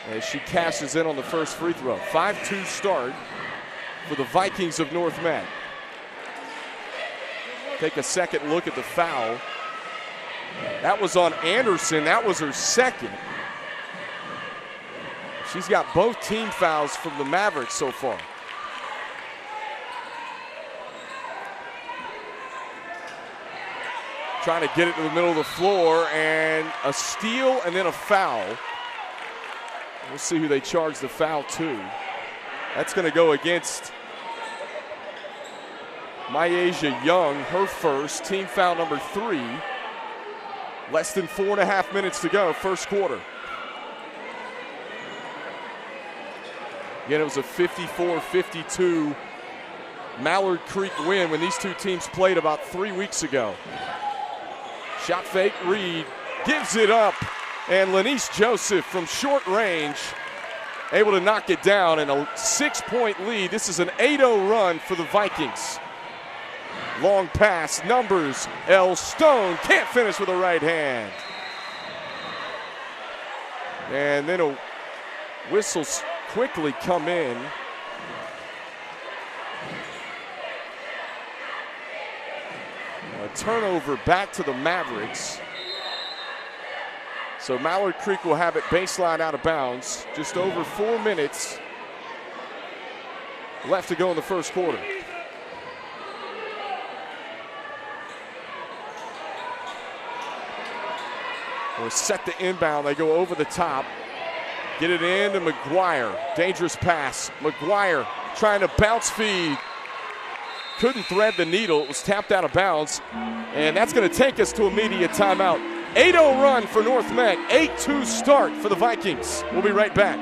as she cashes in on the first free throw. 5-2 start for the Vikings of North Meck. Take a second look at the foul. That was on Anderson. That was her second. She's got both team fouls from the Mavericks so far. Trying to get it to the middle of the floor, and a steal and then a foul. We'll see who they charge the foul to. That's going to go against Myasia Young, her first, team foul number 3. Less than 4.5 minutes to go, first quarter. Again, it was a 54-52 Mallard Creek win when these two teams played about 3 weeks ago. Shot fake, Reed gives it up, and Lanice Joseph from short range able to knock it down, and a 6-point lead. This is an 8-0 run for the Vikings. Long pass, numbers, L. Stone can't finish with a right hand. And then a whistles quickly come in. A turnover back to the Mavericks. So Mallard Creek will have it baseline out of bounds. Just over 4 minutes left to go in the first quarter. We're set to inbound. They go over the top. Get it in to McGuire. Dangerous pass. McGuire trying to bounce feed. Couldn't thread the needle. It was tapped out of bounds. And that's going to take us to immediate timeout. 8-0 run for North Meck. 8-2 start for the Vikings. We'll be right back.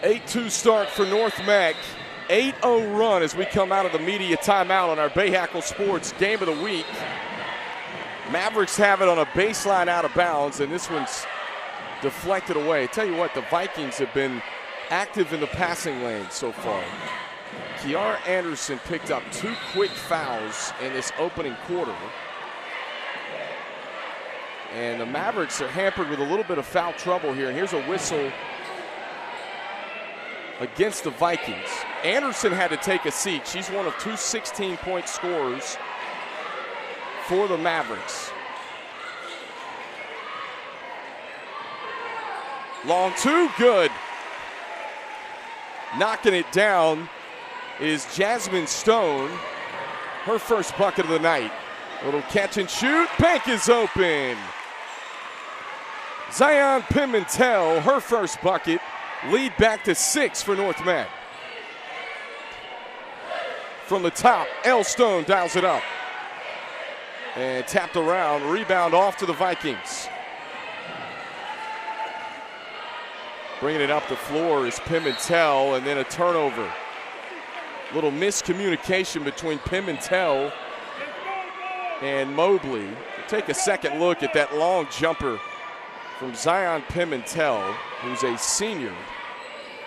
Eight-2 start for North Meck. 8-0 run as we come out of the media timeout on our Bahakel Sports Game of the Week. Mavericks have it on a baseline out of bounds, and this one's deflected away. Tell you what, the Vikings have been active in the passing lane so far. Kiara Anderson picked up 2 quick fouls in this opening quarter. And the Mavericks are hampered with a little bit of foul trouble here. And here's a whistle against the Vikings. Anderson had to take a seat. She's one of 2 16-point scorers for the Mavericks. Long 2, good. Knocking it down is Jasmine Stone, her first bucket of the night. Little catch and shoot, bank is open. Zion Pimentel, her first bucket. Lead back to 6 for North Meck. From the top, L. Stone dials it up. And tapped around, rebound off to the Vikings. Bringing it up the floor is Pimentel, and then a turnover. Little miscommunication between Pimentel and Mobley. Take a second look at that long jumper from Zion Pimentel, who's a senior.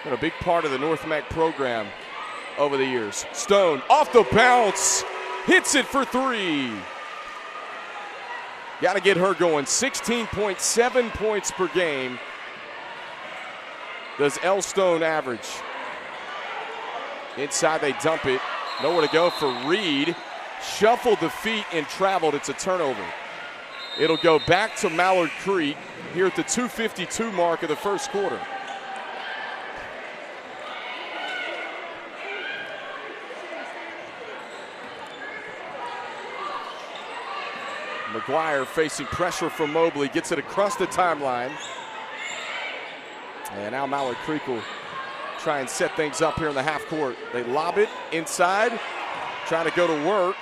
Been a big part of the North Meck program over the years. Stone off the bounce, hits it for three. Got to get her going. 16.7 points per game does Elle Stone average. Inside they dump it. Nowhere to go for Reed. Shuffled the feet and traveled. It's a turnover. It'll go back to Mallard Creek here at the 2:52 mark of the first quarter. McGuire facing pressure from Mobley, gets it across the timeline. And now Mallard Creek will try and set things up here in the half court. They lob it inside, trying to go to work.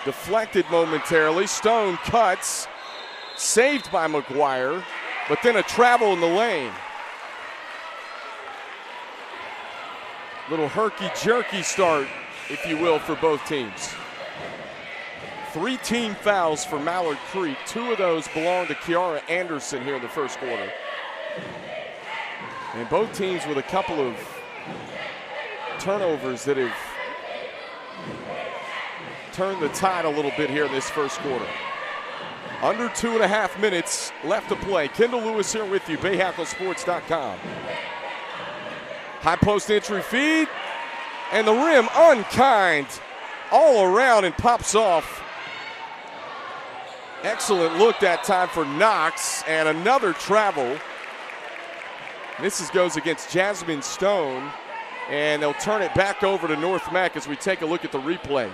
Deflected momentarily. Stone cuts, saved by McGuire, but then a travel in the lane. Little herky-jerky start, if you will, for both teams. 3 team fouls for Mallard Creek. 2 of those belong to Kiara Anderson here in the first quarter. And both teams with a couple of turnovers that have turned the tide a little bit here in this first quarter. Under 2.5 minutes left to play. Kendall Lewis here with you, BahakelSports.com. High post entry feed, and the rim unkind all around and pops off. Excellent look that time for Knox, and another travel. This goes against Jasmine Stone, and they'll turn it back over to North Meck as we take a look at the replay.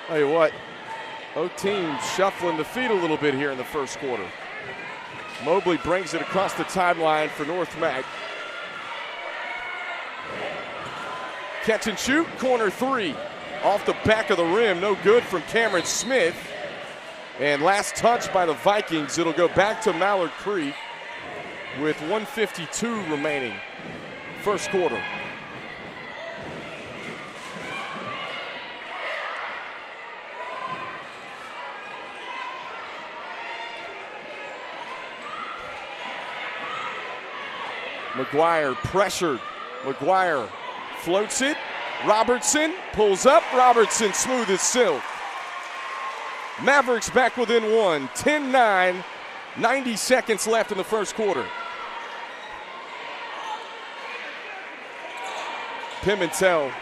Tell you what, both teams shuffling the feet a little bit here in the first quarter. Mobley brings it across the timeline for North Meck. Catch and shoot, corner 3. Off the back of the rim, no good from Cameron Smith. And last touch by the Vikings. It'll go back to Mallard Creek with 1:52 remaining. First quarter. McGuire pressured. McGuire floats it. Robertson pulls up. Robertson smooth as silk. Mavericks back within 1. 10-9. 90 seconds left in the first quarter. Pimentel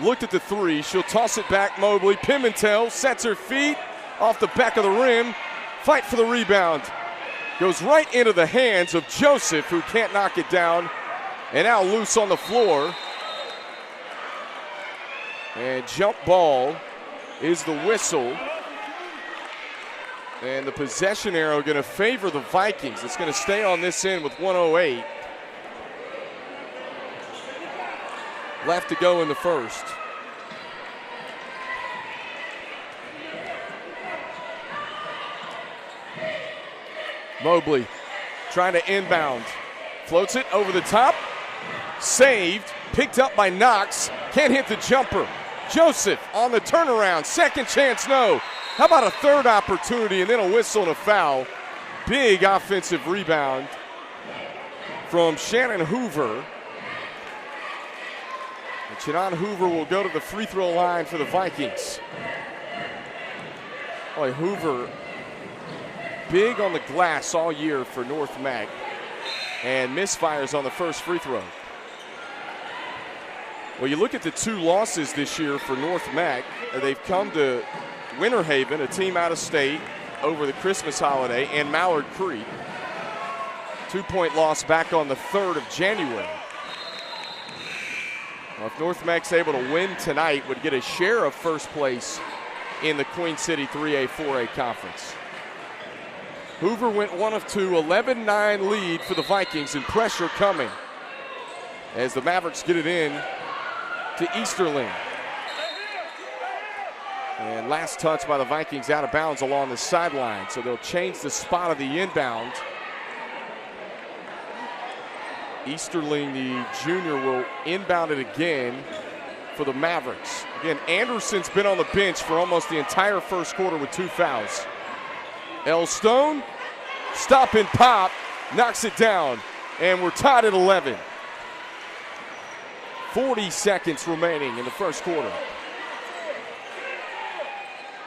looked at the 3. She'll toss it back. Mobley. Pimentel sets her feet off the back of the rim. Fight for the rebound. Goes right into the hands of Joseph, who can't knock it down. And now loose on the floor. And jump ball is the whistle. And the possession arrow going to favor the Vikings. It's going to stay on this end with 1:08 left to go in the first. Mobley trying to inbound. Floats it over the top. Saved. Picked up by Knox. Can't hit the jumper. Joseph on the turnaround. Second chance, no. How about a third opportunity and then a whistle and a foul? Big offensive rebound from Shannon Hoover. And Shannon Hoover will go to the free throw line for the Vikings. Boy, Hoover big on the glass all year for North Meck, and misfires on the first free throw. Well, you look at the 2 losses this year for North Meck. They've come to Winter Haven, a team out of state, over the Christmas holiday, and Mallard Creek. 2-point loss back on the 3rd of January. Well, if North Meck's able to win tonight, would get a share of first place in the Queen City 3A, 4A conference. Hoover went 1 of 2, 11-9 lead for the Vikings, and pressure coming as the Mavericks get it in to Easterling. And last touch by the Vikings out of bounds along the sideline, so they'll change the spot of the inbound. Easterling, the junior, will inbound it again for the Mavericks. Again, Anderson's been on the bench for almost the entire first quarter with 2 fouls. L. Stone, stop and pop, knocks it down, and we're tied at 11. 40 seconds remaining in the first quarter.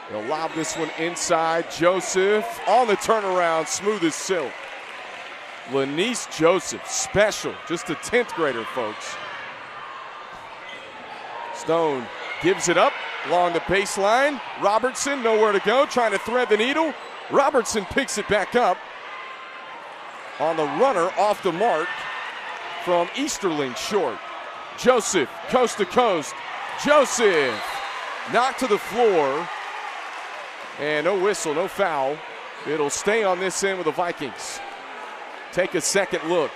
They'll lob this one inside. Joseph on the turnaround, smooth as silk. Lanice Joseph, special, just a 10th grader, folks. Stone gives it up along the baseline. Robertson, nowhere to go, trying to thread the needle. Robertson picks it back up on the runner off the mark from Easterling short. Joseph, coast to coast. Joseph knocked to the floor. And no whistle, no foul. It'll stay on this end with the Vikings. Take a second look.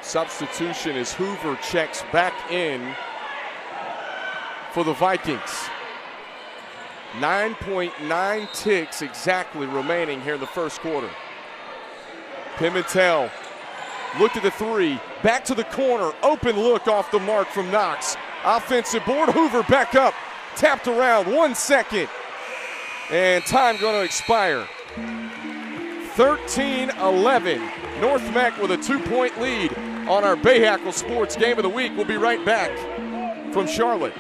Substitution as Hoover checks back in for the Vikings. 9.9 ticks exactly remaining here in the first quarter. Pimentel looked at the three, back to the corner, open look off the mark from Knox. Offensive board, Hoover back up, tapped around, 1 second, and time going to expire. 13-11, North Meck with a 2-point lead on our Bahakel Sports Game of the Week. We'll be right back from Charlotte.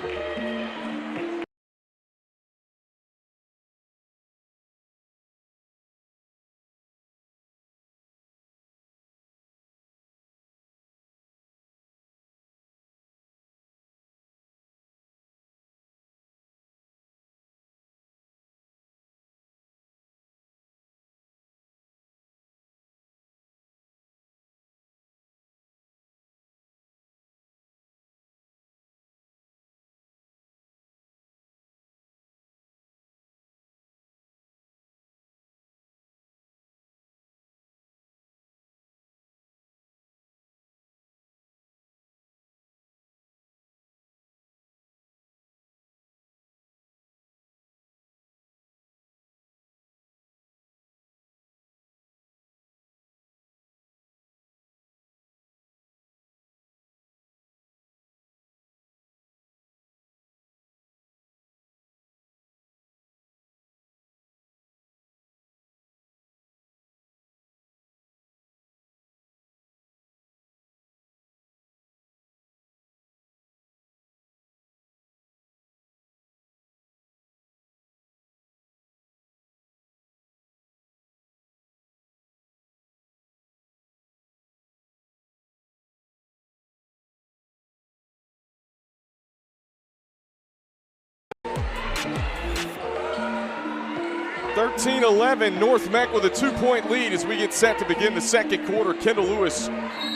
(13-11), North Meck with a 2-point lead as we get set to begin the second quarter. Kendall Lewis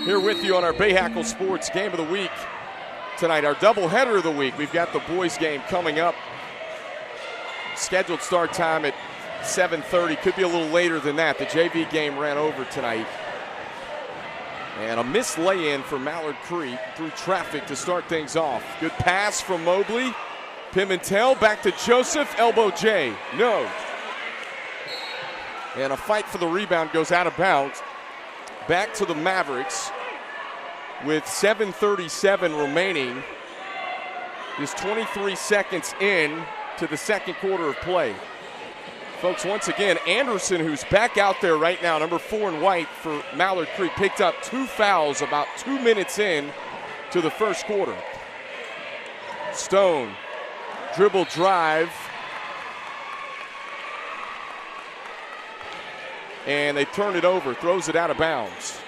here with you on our Bahakel Sports Game of the Week tonight. Our doubleheader of the week. We've got the boys game coming up. Scheduled start time at 7:30. Could be a little later than that. The JV game ran over tonight. And a missed lay-in for Mallard Creek through traffic to start things off. Good pass from Mobley. Pimentel back to Joseph. Elbow J. No. And a fight for the rebound goes out of bounds. Back to the Mavericks with 7:37 remaining. Just 23 seconds in to the second quarter of play. Folks, once again, Anderson, who's back out there right now, number 4 in white for Mallard Creek, picked up 2 fouls about 2 minutes in to the first quarter. Stone, dribble drive. And they turn it over, throws it out of bounds.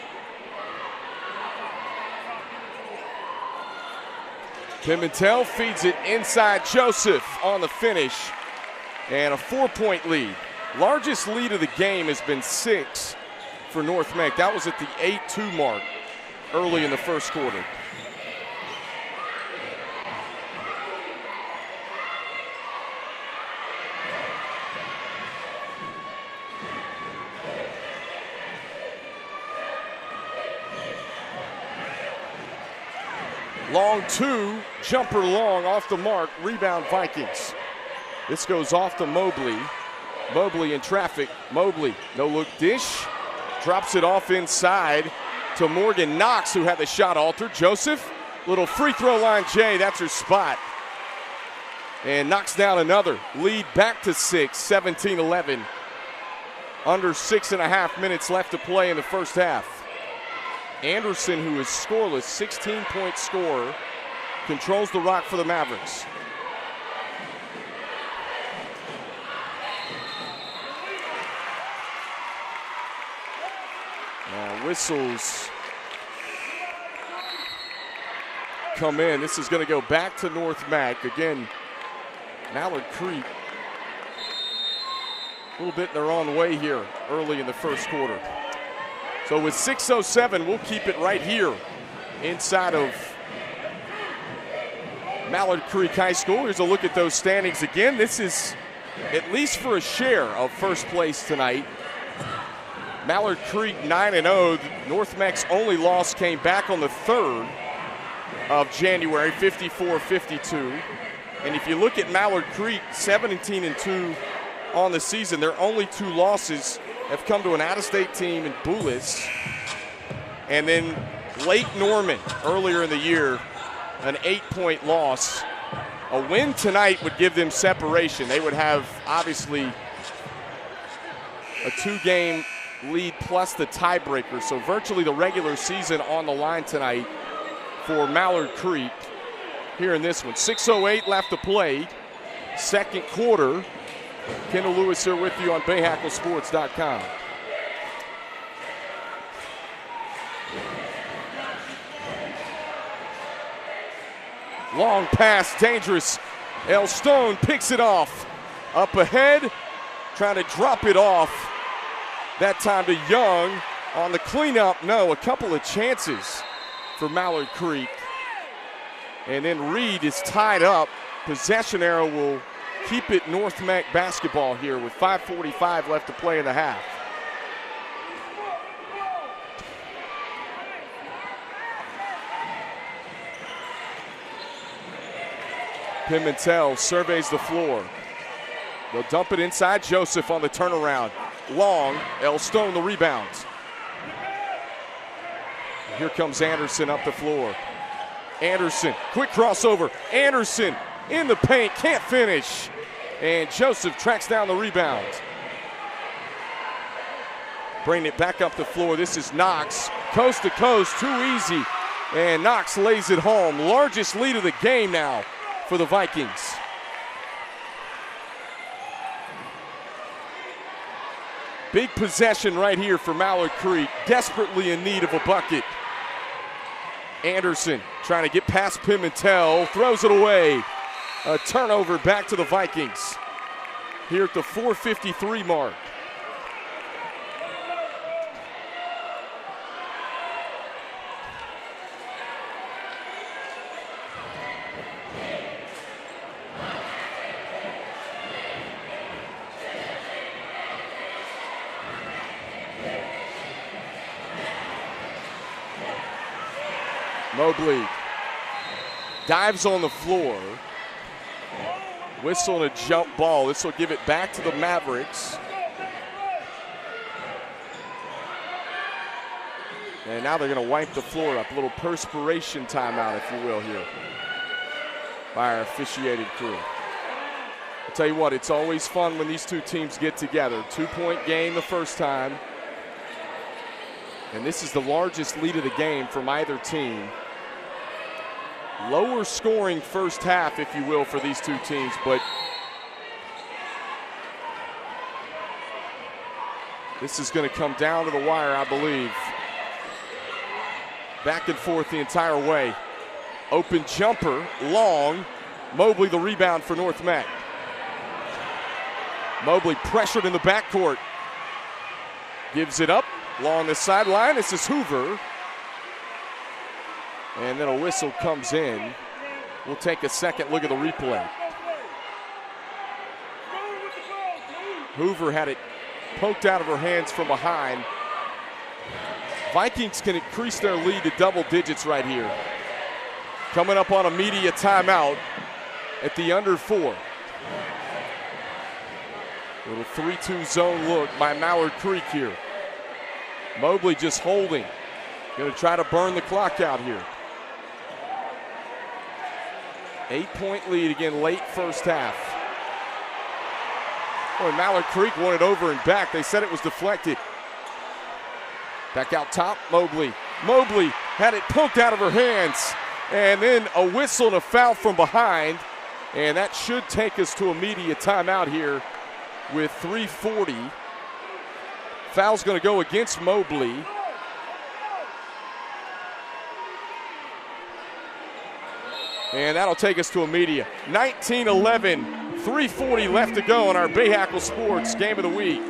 Pimentel feeds it inside. Joseph on the finish. And a 4-point lead. Largest lead of the game has been 6 for North Meck. That was at the 8-2 mark early in the first quarter. Long 2, jumper long off the mark, rebound Vikings. This goes off to Mobley. Mobley in traffic. Mobley, no look dish. Drops it off inside to Morgan Knox, who had the shot altered. Joseph, little free throw line J, that's her spot. And knocks down another. Lead back to 6, 17-11. Under 6.5 minutes left to play in the first half. Anderson, who is scoreless, 16-point scorer, controls the rock for the Mavericks. Now whistles come in. This is going to go back to North Meck. Again, Mallard Creek a little bit in their own way here early in the first quarter. So with 6:07, we'll keep it right here inside of Mallard Creek High School. Here's a look at those standings again. This is at least for a share of first place tonight. Mallard Creek 9-0. North Meck's only loss came back on the 3rd of January, 54-52. And if you look at Mallard Creek, 17-2 on the season. Their only 2 losses have come to an out-of-state team in Boulis. And then Lake Norman earlier in the year, an 8-point loss. A win tonight would give them separation. They would have, obviously, a 2-game lead plus the tiebreaker. So virtually the regular season on the line tonight for Mallard Creek here in this one. 6:08 left to play. Second quarter. Kendall Lewis here with you on BahakelSports.com. Long pass, dangerous. El Stone picks it off. Up ahead, trying to drop it off. That time to Young on the cleanup. No, a couple of chances for Mallard Creek. And then Reed is tied up. Possession arrow will keep it North Meck basketball here with 5:45 left to play in the half. Pimentel surveys the floor. They'll dump it inside. Joseph on the turnaround. Long, El Stone the rebounds. Here comes Anderson up the floor. Anderson, quick crossover. Anderson in the paint, can't finish. And Joseph tracks down the rebound. Bringing it back up the floor. This is Knox, coast to coast, too easy. And Knox lays it home. Largest lead of the game now for the Vikings. Big possession right here for Mallard Creek, desperately in need of a bucket. Anderson trying to get past Pimentel, throws it away. A turnover back to the Vikings here at the 4:53 mark. Mobley dives on the floor. Whistle and a jump ball. This will give it back to the Mavericks. And now they're going to wipe the floor up. A little perspiration timeout, if you will, here by our officiated crew. I'll tell you what, it's always fun when these two teams get together. 2-point game the first time. And this is the largest lead of the game from either team. Lower scoring first half, if you will, for these two teams, but this is going to come down to the wire, I believe. Back and forth the entire way. Open jumper, Long. Mobley the rebound for North Meck. Mobley pressured in the backcourt. Gives it up along the sideline. This is Hoover. And then a whistle comes in. We'll take a second look at the replay. Hoover had it poked out of her hands from behind. Vikings can increase their lead to double digits right here. Coming up on a media timeout at the under 4. Little 3-2 zone look by Mallard Creek here. Mobley just holding. Going to try to burn the clock out here. 8-point lead again late first half. Boy, Mallard Creek won it over and back. They said it was deflected. Back out top, Mobley. Mobley had it poked out of her hands. And then a whistle and a foul from behind. And that should take us to immediate timeout here with 3:40. Foul's going to go against Mobley. And that'll take us to immediate. 19-11, 3:40 left to go on our Bahakel Sports Game of the Week.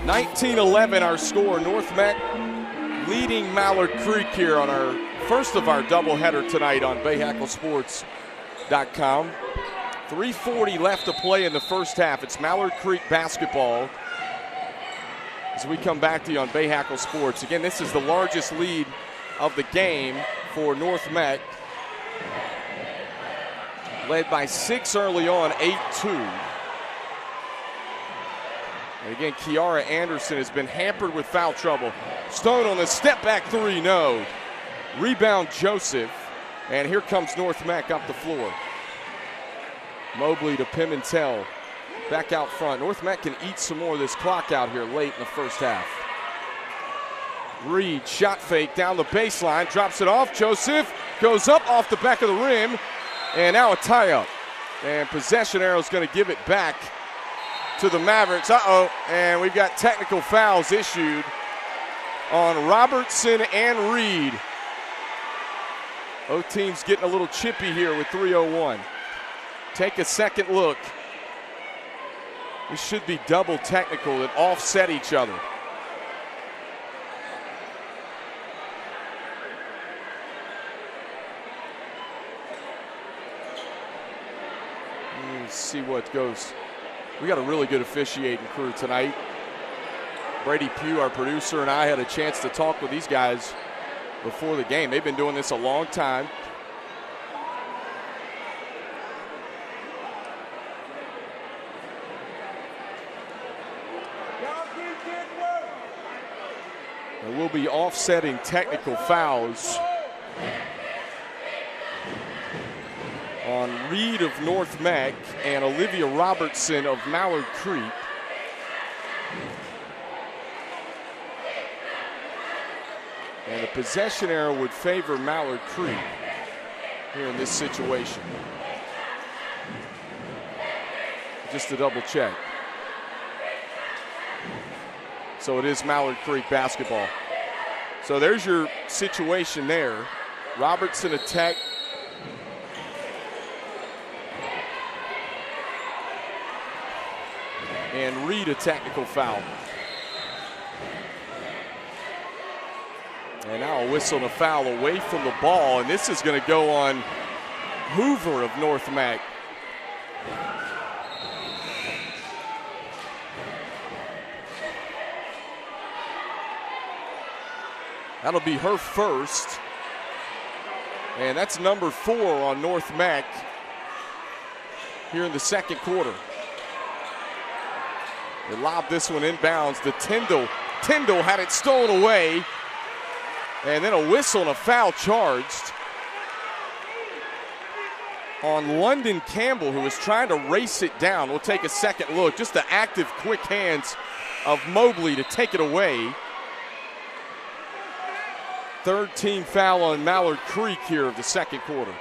(19-11) our score. North Meck leading Mallard Creek here on our first of our doubleheader tonight on BahakelSports.com. 3:40 left to play in the first half. It's Mallard Creek basketball as we come back to you on Bahakel Sports. Again, this is the largest lead of the game for North Meck. Led by 6 early on, 8-2. And again, Kiara Anderson has been hampered with foul trouble. Stone on the step back three, no. Rebound Joseph. And here comes North Meck up the floor. Mobley to Pimentel. Back out front. North Meck can eat some more of this clock out here late in the first half. Reed, shot fake down the baseline, drops it off. Joseph goes up off the back of the rim. And now a tie-up. And possession arrow is going to give it back to the Mavericks. And we've got technical fouls issued on Robertson and Reed. Both teams getting a little chippy here with 3:01. Take a second look. This should be double technical that offset each other. Let's see what goes. We got a really good officiating crew tonight. Brady Pugh, our producer, and I had a chance to talk with these guys before the game. They've been doing this a long time. And we'll be offsetting technical fouls on Reed of North Meck and Olivia Robertson of Mallard Creek. And the possession arrow would favor Mallard Creek here in this situation. Just to double check. So it is Mallard Creek basketball. So there's your situation there. Robertson attack. And Reed a technical foul. And now a whistle and a foul away from the ball, and this is going to go on Hoover of North Meck. That'll be her first. And that's number 4 on North Meck here in the second quarter. They lobbed this one inbounds to Tyndall. Tyndall had it stolen away. And then a whistle and a foul charged on London Campbell, who was trying to race it down. We'll take a second look. Just the active, quick hands of Mobley to take it away. Third team foul on Mallard Creek here of the second quarter.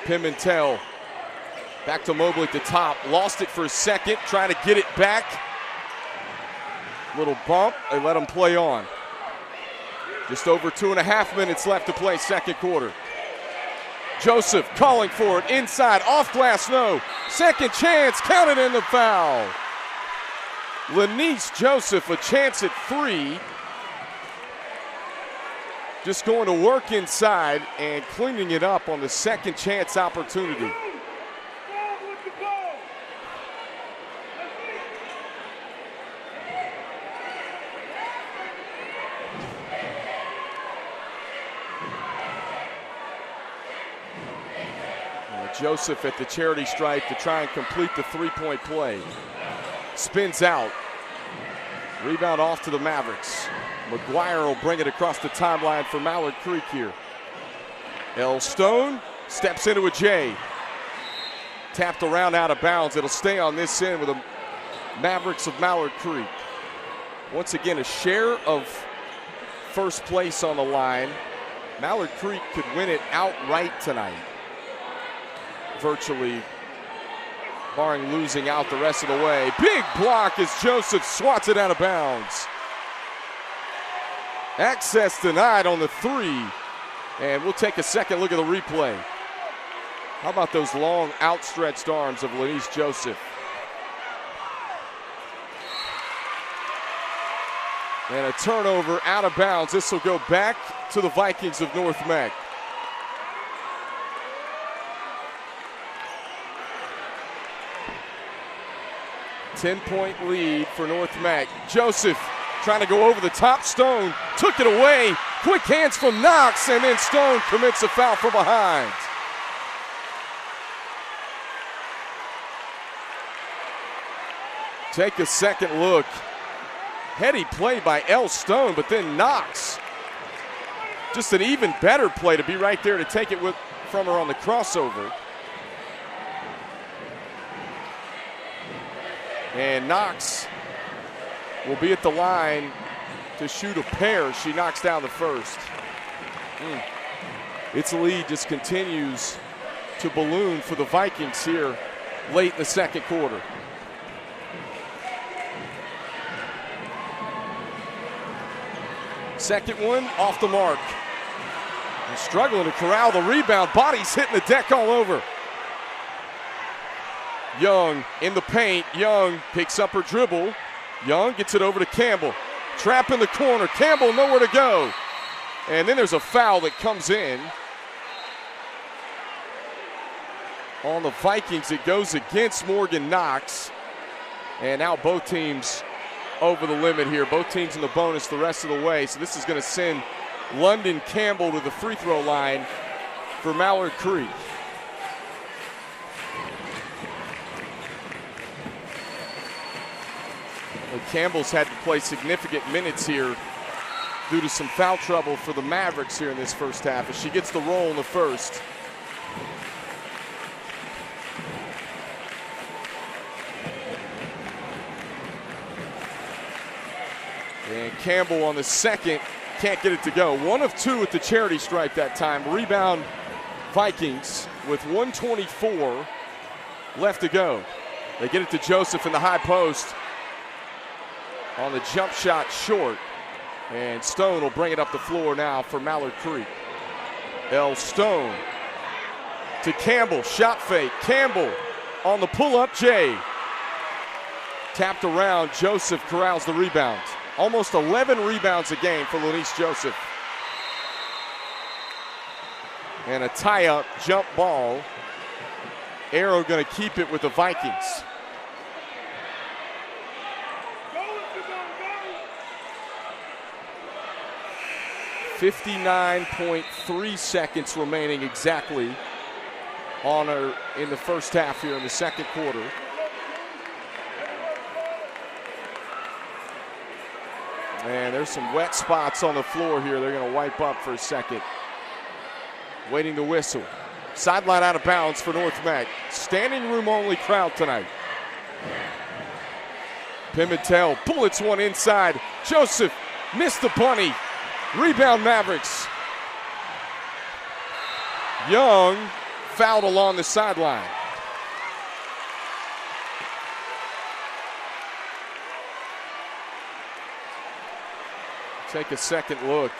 Pimentel back to Mobley at the top. Lost it for a second, trying to get it back. Little bump, they let him play on. Just over 2.5 minutes left to play second quarter. Joseph calling for it inside, off glass, no. Second chance, counted in the foul. Lanice Joseph, a chance at 3. Just going to work inside and cleaning it up on the second chance opportunity. Joseph at the charity stripe to try and complete the three-point play. Spins out. Rebound off to the Mavericks. McGuire will bring it across the timeline for Mallard Creek here. L. Stone steps into a J. Tapped around out of bounds. It'll stay on this end with the Mavericks of Mallard Creek. Once again, a share of first place on the line. Mallard Creek could win it outright tonight. Virtually, barring losing out the rest of the way. Big block as Joseph swats it out of bounds. Access denied on the 3. And we'll take a second look at the replay. How about those long outstretched arms of Lanice Joseph? And a turnover out of bounds. This will go back to the Vikings of North Meck. Ten-point lead for North Meck. Joseph trying to go over the top. Stone took it away. Quick hands from Knox, and then Stone commits a foul from behind. Take a second look. Heady play by L. Stone, but then Knox. Just an even better play to be right there to take it from her on the crossover. And Knox will be at the line to shoot a pair. She knocks down the first. Its lead just continues to balloon for the Vikings here late in the second quarter. Second one off the mark. And struggling to corral the rebound. Bodies hitting the deck all over. Young in the paint. Young picks up her dribble. Young gets it over to Campbell. Trap in the corner. Campbell nowhere to go. And then there's a foul that comes in on the Vikings. It goes against Morgan Knox. And now both teams over the limit here. Both teams in the bonus the rest of the way. So this is going to send London Campbell to the free throw line for Mallard Creek. Campbell's had to play significant minutes here due to some foul trouble for the Mavericks here in this first half as she gets the roll in the first. And Campbell on the second can't get it to go. 1 of 2 at the charity stripe that time. Rebound Vikings with 1:24 left to go. They get it to Joseph in the high post. On the jump shot short. And Stone will bring it up the floor now for Mallard Creek. L. Stone to Campbell. Shot fake. Campbell on the pull-up J. Tapped around, Joseph corrals the rebound. Almost 11 rebounds a game for Lanice Joseph. And a tie-up jump ball. Arrow going to keep it with the Vikings. .3 seconds remaining exactly on her in the first half here in the second quarter. And there's some wet spots on the floor here. They're going to wipe up for a second. Waiting the whistle. Sideline out of bounds for North Meck. Standing room only crowd tonight. Pimentel bullets one inside. Joseph missed the bunny. Rebound Mavericks. Young fouled along the sideline. Take a second look.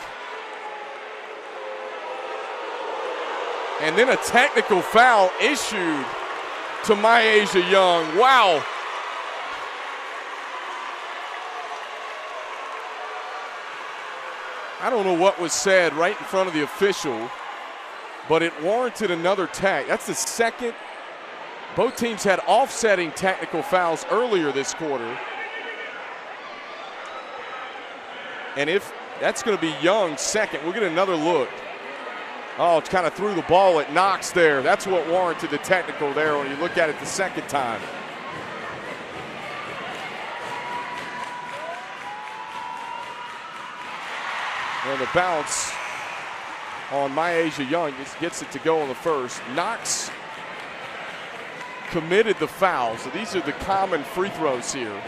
And then a technical foul issued to Myasia Young. Wow. I don't know what was said right in front of the official, but it warranted another tech. That's the second. Both teams had offsetting technical fouls earlier this quarter. And if that's going to be Young's second, we'll get another look. Oh, it's kind of threw the ball at Knox there. That's what warranted the technical there when you look at it the second time. And the bounce on Myasia Young gets it to go on the first. Knox committed the foul, so these are the common free throws here.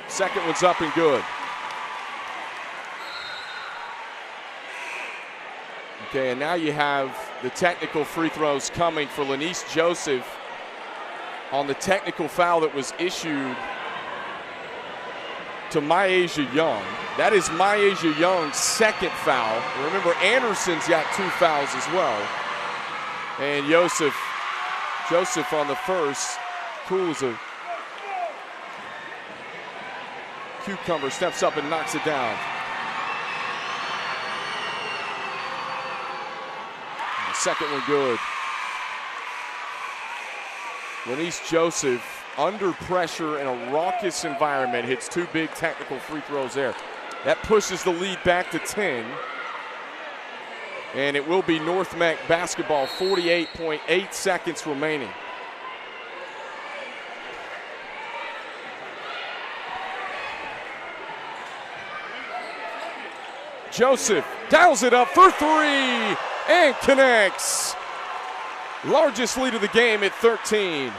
Second one's up and good. Okay, and now you have the technical free throws coming for Lanice Joseph on the technical foul that was issued to Myasia Young. That is Myasia Young's second foul. And remember, Anderson's got 2 fouls as well. And Joseph on the first, cool as a cucumber, steps up and knocks it down. And the second one good. Lanice Joseph, under pressure in a raucous environment, hits 2 big technical free throws there. That pushes the lead back to 10. And it will be North Meck basketball, 48.8 seconds remaining. Joseph dials it up for 3 and connects. Largest lead of the game at 13.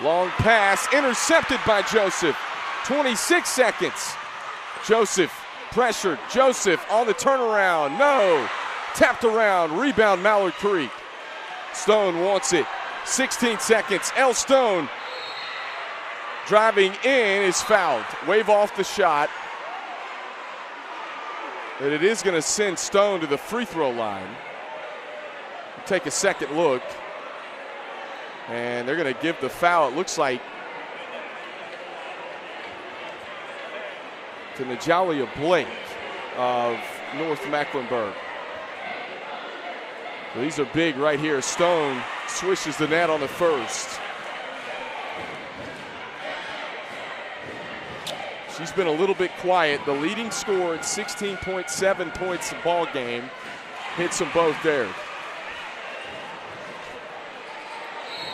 Long pass intercepted by Joseph. 26 seconds. Joseph pressured. Joseph on the turnaround. No. Tapped around. Rebound Mallard Creek. Stone wants it. 16 seconds. L. Stone driving in is fouled. Wave off the shot. But it is going to send Stone to the free throw line. Take a second look. And they're going to give the foul, it looks like, to Najalia Blake of North Mecklenburg. So these are big right here. Stone swishes the net on the first. She's been a little bit quiet. The leading scorer at 16.7 points a ball game. Hits them both there.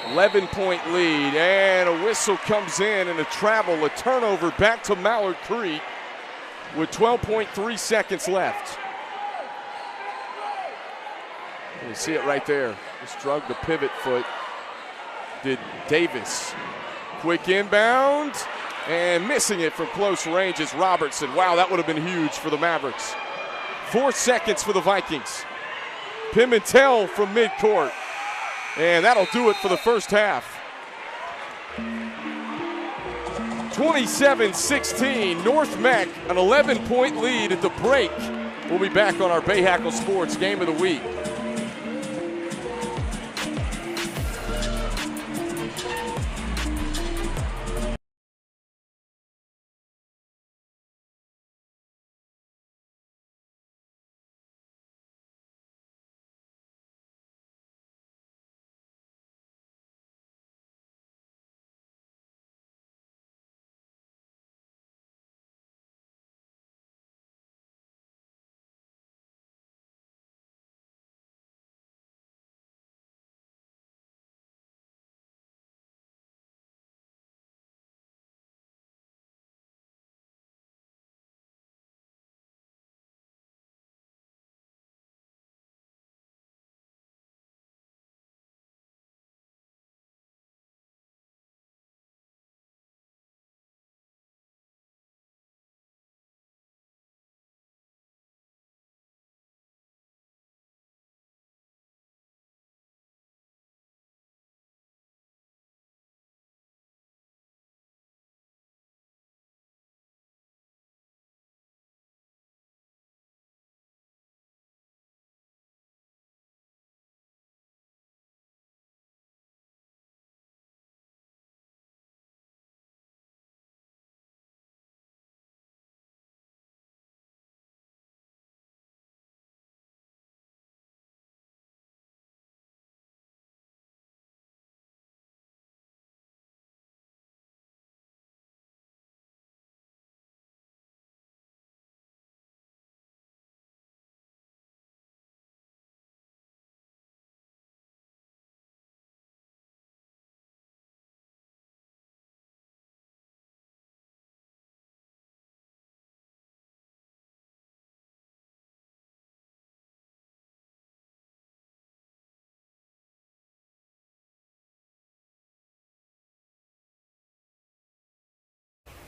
11-point lead, and a whistle comes in and a travel, a turnover back to Mallard Creek with 12.3 seconds left. You see it right there. Just drug the pivot foot. Did Davis. Quick inbound, and missing it from close range is Robertson. Wow, that would have been huge for the Mavericks. 4 seconds for the Vikings. Pimentel from midcourt. And that'll do it for the first half. 27-16, North Meck, an 11-point lead at the break. We'll be back on our Bahakel Sports Game of the Week.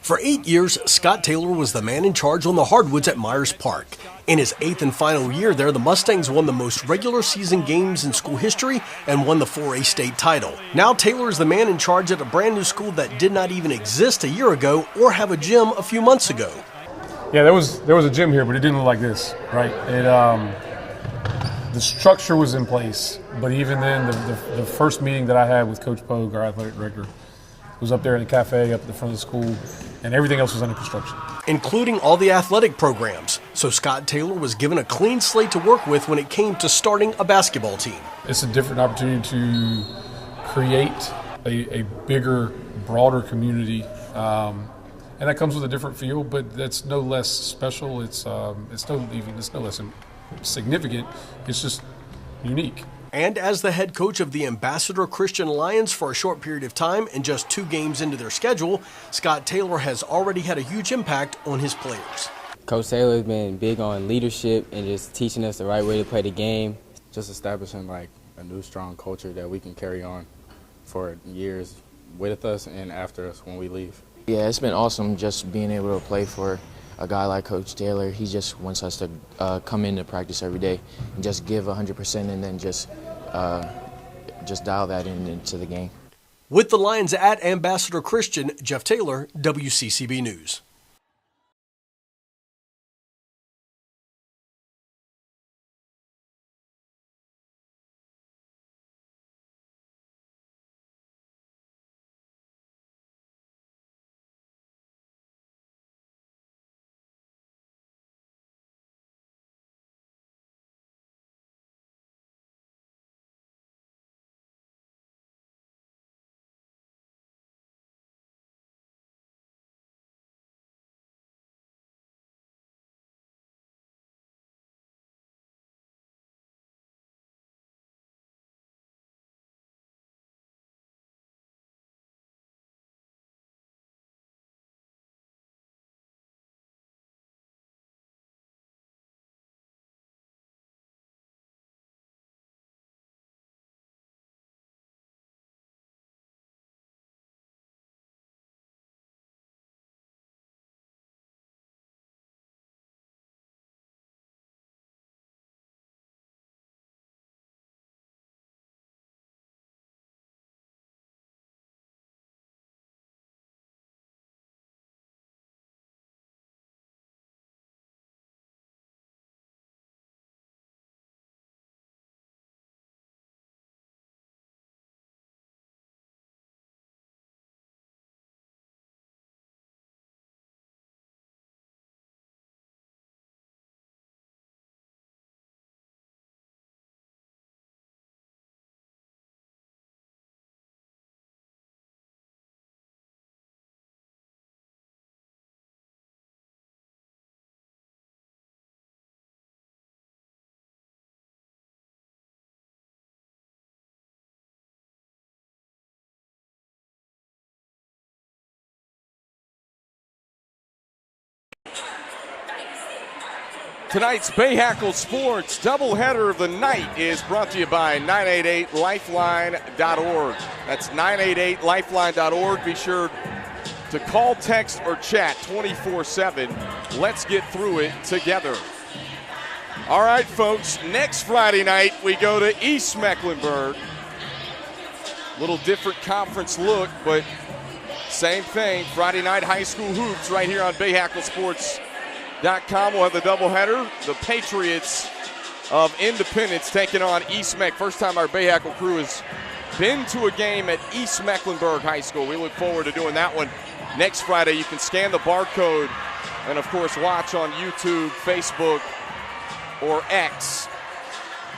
For 8 years, Scott Taylor was the man in charge on the hardwoods at Myers Park. In his 8th and final year there, the Mustangs won the most regular season games in school history and won the 4A state title. Now Taylor is the man in charge at a brand new school that did not even exist a year ago or have a gym a few months ago. Yeah, there was a gym here, but it didn't look like this, right? The structure was in place, but even then, the first meeting that I had with Coach Pogue, our athletic director, was up there in the cafe up at the front of the school, and everything else was under construction. Including all the athletic programs. So Scott Taylor was given a clean slate to work with when it came to starting a basketball team. It's a different opportunity to create a bigger, broader community, and that comes with a different feel, but that's no less special. It's no less significant. It's just unique. And as the head coach of the Ambassador Christian Lions for a short period of time and just 2 games into their schedule, Scott Taylor has already had a huge impact on his players. Coach Taylor has been big on leadership and just teaching us the right way to play the game. Just establishing like a new strong culture that we can carry on for years with us and after us when we leave. Yeah, it's been awesome just being able to play for a guy like Coach Taylor. He just wants us to come into practice every day and just give 100% and then just dial that into the game. With the Lions at Ambassador Christian, Jeff Taylor, WCCB News. Tonight's Bahakel Sports doubleheader of the night is brought to you by 988lifeline.org. That's 988lifeline.org. Be sure to call, text, or chat 24/7. Let's get through it together. All right, folks, next Friday night we go to East Mecklenburg. Little different conference look, but same thing. Friday night high school hoops right here on BahakelSports.com. We'll have the doubleheader. The Patriots of Independence taking on East Meck. First time our Bahakel crew has been to a game at East Mecklenburg High School. We look forward to doing that one next Friday. You can scan the barcode and, of course, watch on YouTube, Facebook, or X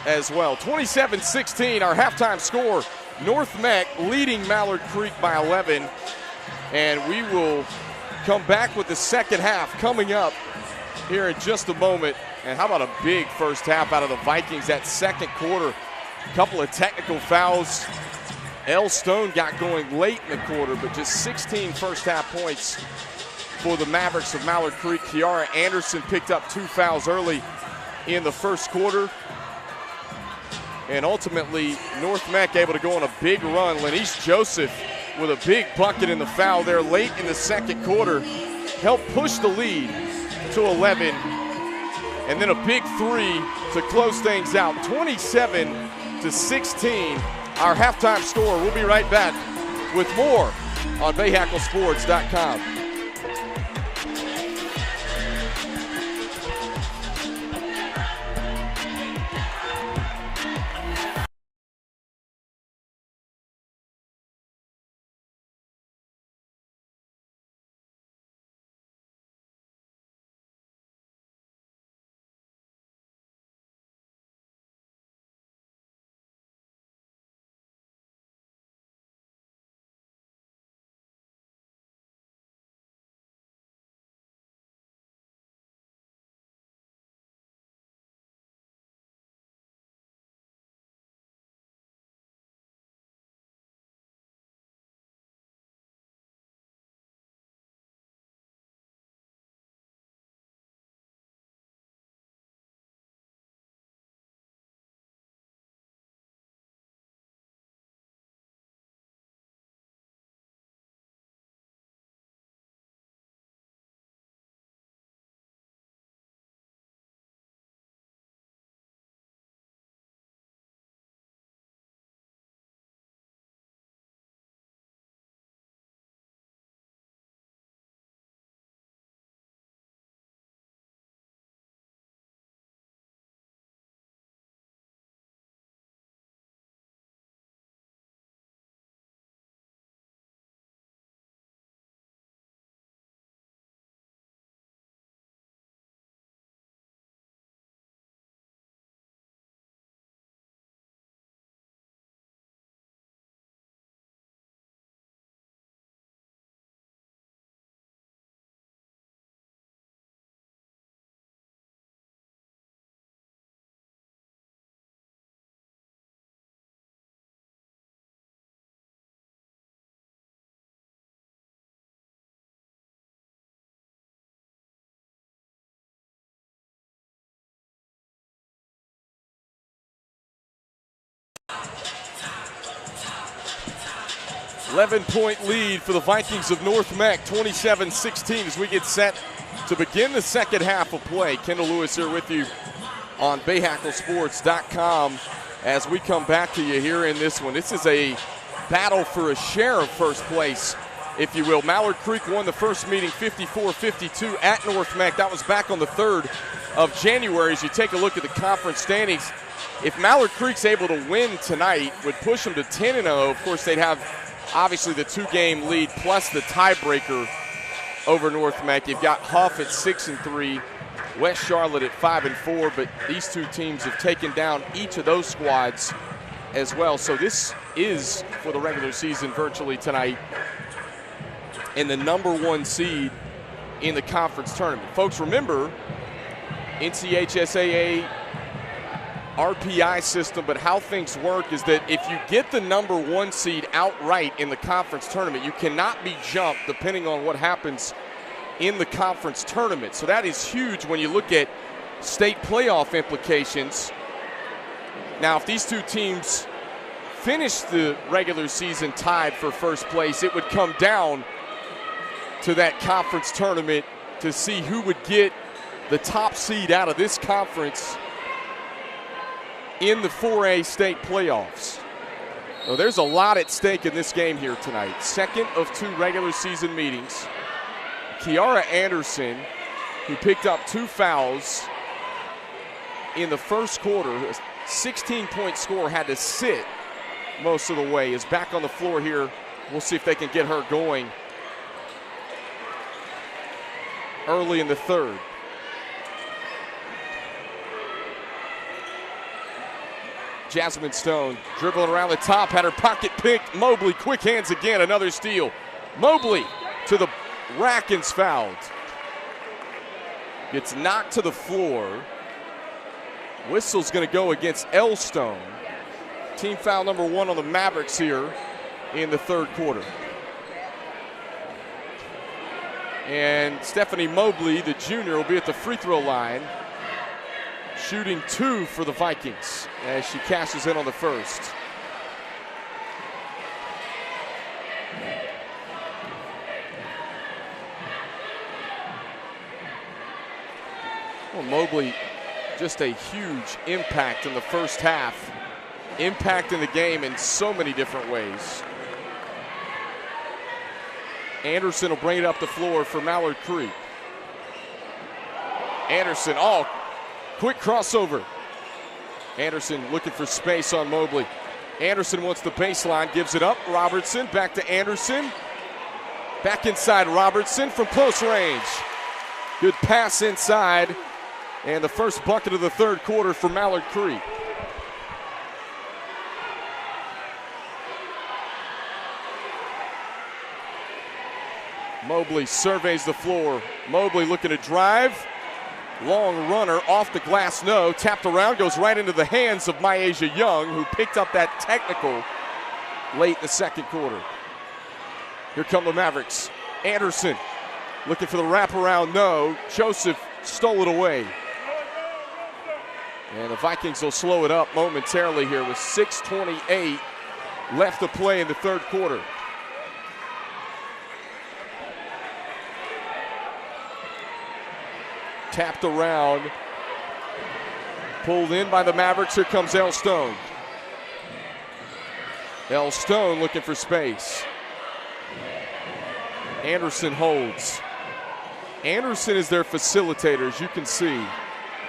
as well. 27-16, our halftime score. North Meck leading Mallard Creek by 11. And we will come back with the second half coming up here in just a moment. And how about a big first half out of the Vikings? That second quarter, a couple of technical fouls. L. Stone got going late in the quarter, but just 16 first half points for the Mavericks of Mallard Creek. Kiara Anderson picked up 2 fouls early in the first quarter. And ultimately, North Meck able to go on a big run. Lanice Joseph with a big bucket in the foul there late in the second quarter. Helped push the lead to 11. And then a big three to close things out. 27-16, our halftime score. We'll be right back with more on BahakelSports.com. .11 lead for the Vikings of North Meck, 27-16 as we get set to begin the second half of play. Kendall Lewis here with you on BahakelSports.com as we come back to you here in this one. This is a battle for a share of first place, if you will. Mallard Creek won the first meeting 54-52 at North Meck. That was back on the 3rd of January. As you take a look at the conference standings, if Mallard Creek's able to win tonight, would push them to 10-0. Of course, they'd have obviously the 2-game lead plus the tiebreaker over North Meck. You've got Huff at 6-3, West Charlotte at 5-4, but these two teams have taken down each of those squads as well. So this is, for the regular season virtually tonight, and the #1 seed in the conference tournament. Folks, remember, NCHSAA RPI system, but how things work is that if you get the #1 seed outright in the conference tournament, you cannot be jumped depending on what happens in the conference tournament. So that is huge when you look at state playoff implications. Now, if these two teams finish the regular season tied for first place, it would come down to that conference tournament to see who would get the top seed out of this conference in the 4A state playoffs. So there's a lot at stake in this game here tonight. Second of 2 regular season meetings. Kiara Anderson, who picked up 2 fouls in the first quarter, a 16-point score, had to sit most of the way, is back on the floor here. We'll see if they can get her going early in the 3rd. Jasmine Stone dribbling around the top, had her pocket picked. Mobley, quick hands again, another steal. Mobley to the rack and's fouled. Gets knocked to the floor. Whistle's going to go against Elstone. Team foul #1 on the Mavericks here in the 3rd quarter. And Stephanie Mobley, the junior, will be at the free throw line, shooting 2 for the Vikings as she cashes in on the first. Well, Mobley, just a huge impact in the first half, impacting the game in so many different ways. Anderson will bring it up the floor for Mallard Creek. Anderson, quick crossover. Anderson looking for space on Mobley. Anderson wants the baseline, gives it up. Robertson back to Anderson. Back inside Robertson from close range. Good pass inside. And the first bucket of the third quarter for Mallard Creek. Mobley surveys the floor. Mobley looking to drive. Long runner off the glass, no. Tapped around, goes right into the hands of Myasia Young, who picked up that technical late in the second quarter. Here come the Mavericks. Anderson looking for the wraparound, no. Joseph stole it away. And the Vikings will slow it up momentarily here with 6:28 left to play in the third quarter. Tapped around, pulled in by the Mavericks. Here comes L. Stone. L. Stone looking for space. Anderson holds. Anderson is their facilitator, as you can see.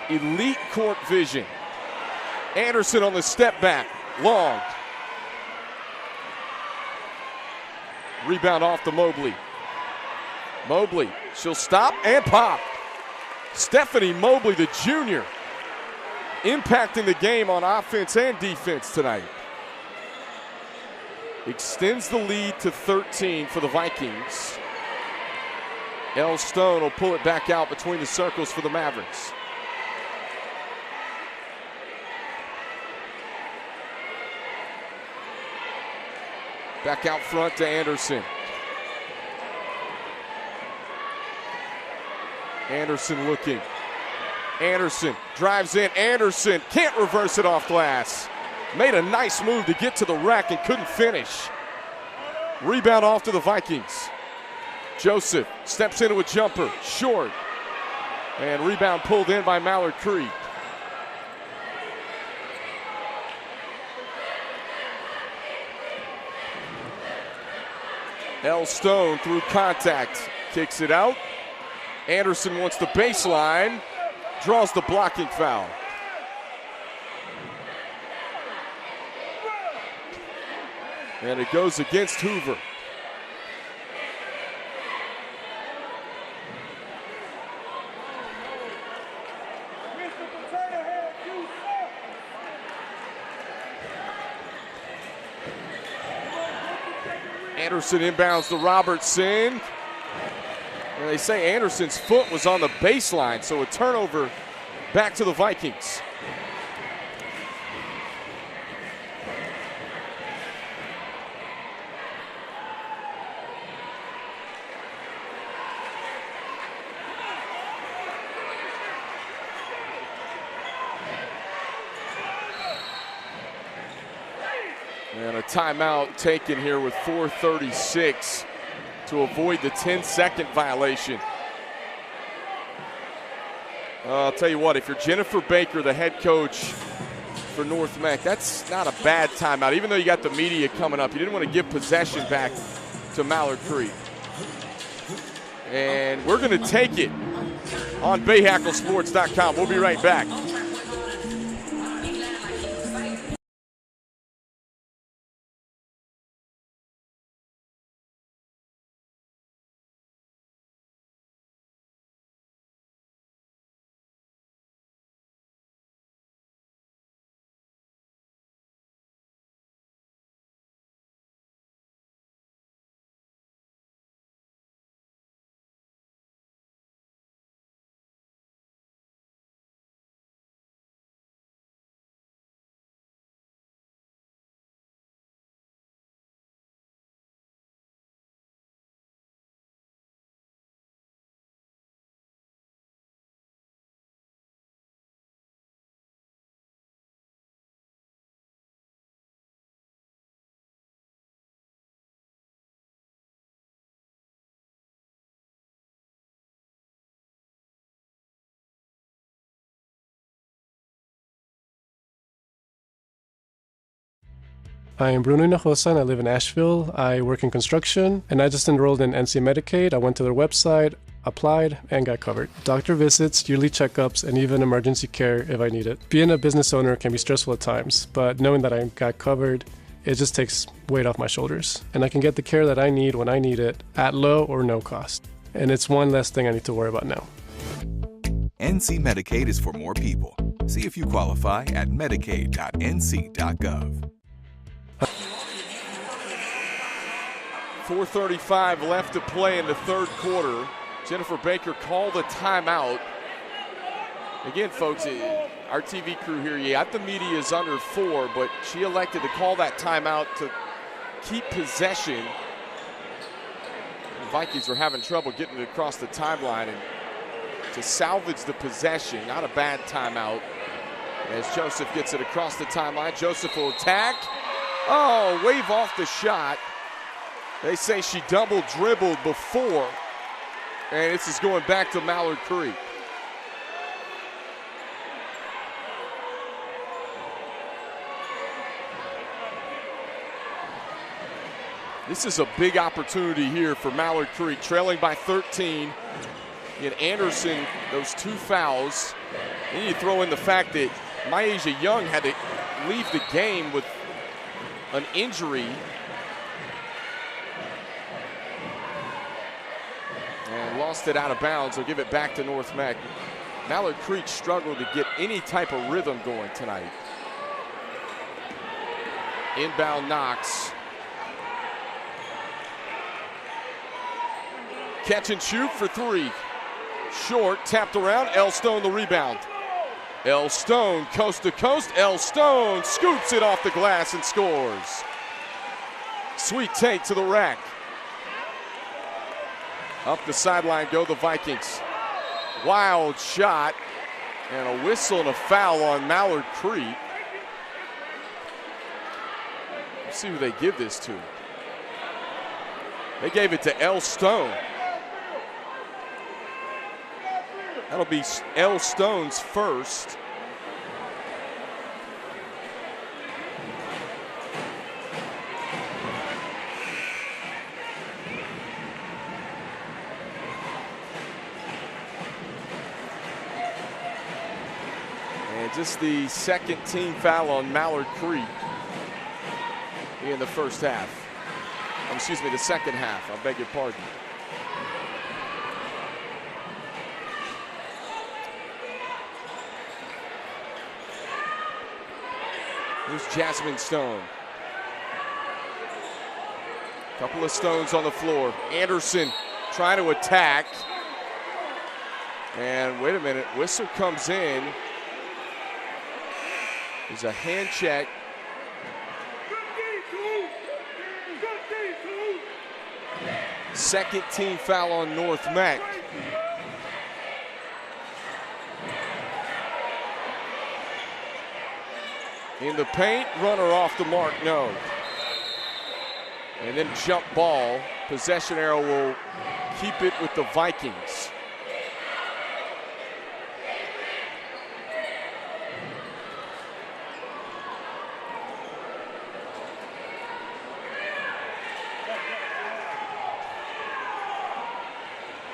Elite court vision. Anderson on the step back, long. Rebound off to Mobley. Mobley, she'll stop and pop. Stephanie Mobley, the junior, impacting the game on offense and defense tonight. Extends the lead to 13 for the Vikings. L. Stone will pull it back out between the circles for the Mavericks. Back out front to Anderson. Anderson looking. Anderson drives in. Anderson can't reverse it off glass. Made a nice move to get to the rack and couldn't finish. Rebound off to the Vikings. Joseph steps into a jumper, short. And rebound pulled in by Mallard Creek. L. Stone through contact, kicks it out. Anderson wants the baseline, draws the blocking foul. And it goes against Hoover. Anderson inbounds to Robertson. And they say Anderson's foot was on the baseline, so a turnover back to the Vikings. And a timeout taken here with 4:36 to avoid the 10-second violation. I'll tell you what, if you're Jennifer Baker, the head coach for North Meck, that's not a bad timeout. Even though you got the media coming up, you didn't want to give possession back to Mallard Creek. And we're going to take it on BahakelSports.com. We'll be right back. I am Bruno Hinojosa and I live in Asheville. I work in construction and I just enrolled in NC Medicaid. I went to their website, applied, and got covered. Doctor visits, yearly checkups, and even emergency care if I need it. Being a business owner can be stressful at times, but knowing that I got covered, it just takes weight off my shoulders. And I can get the care that I need when I need it at low or no cost. And it's one less thing I need to worry about now. NC Medicaid is for more people. See if you qualify at medicaid.nc.gov. 4:35 left to play in the third quarter. Jennifer Baker called a timeout. Again, folks, our TV crew here, you got the media is under 4, but she elected to call that timeout to keep possession. The Vikings were having trouble getting it across the timeline, and to salvage the possession, not a bad timeout. As Joseph gets it across the timeline, Joseph will attack. Oh, wave off the shot. They say she double dribbled before, and this is going back to Mallard Creek. This is a big opportunity here for Mallard Creek, trailing by 13. In Anderson, those 2 fouls. Then you throw in the fact that Myasia Young had to leave the game with an injury. And lost it out of bounds. They'll give it back to North Meck. Mallard Creek struggled to get any type of rhythm going tonight. Inbound Knox. Catch and shoot for 3. Short, tapped around, L. Stone the rebound. L. Stone, coast to coast, L. Stone scoops it off the glass and scores. Sweet take to the rack. Up the sideline go the Vikings. Wild shot, and a whistle and a foul on Mallard Creek. Let's see who they give this to. They gave it to L. Stone. That'll be L. Stone's first. And just the second team foul on Mallard Creek in the first half. Excuse me, the second half. I beg your pardon. Here's Jasmine Stone. Couple of Stones on the floor. Anderson trying to attack. And wait a minute, whistle comes in. There's a hand check. Second team foul on North Meck. In the paint, runner off the mark, no. And then jump ball. Possession arrow will keep it with the Vikings.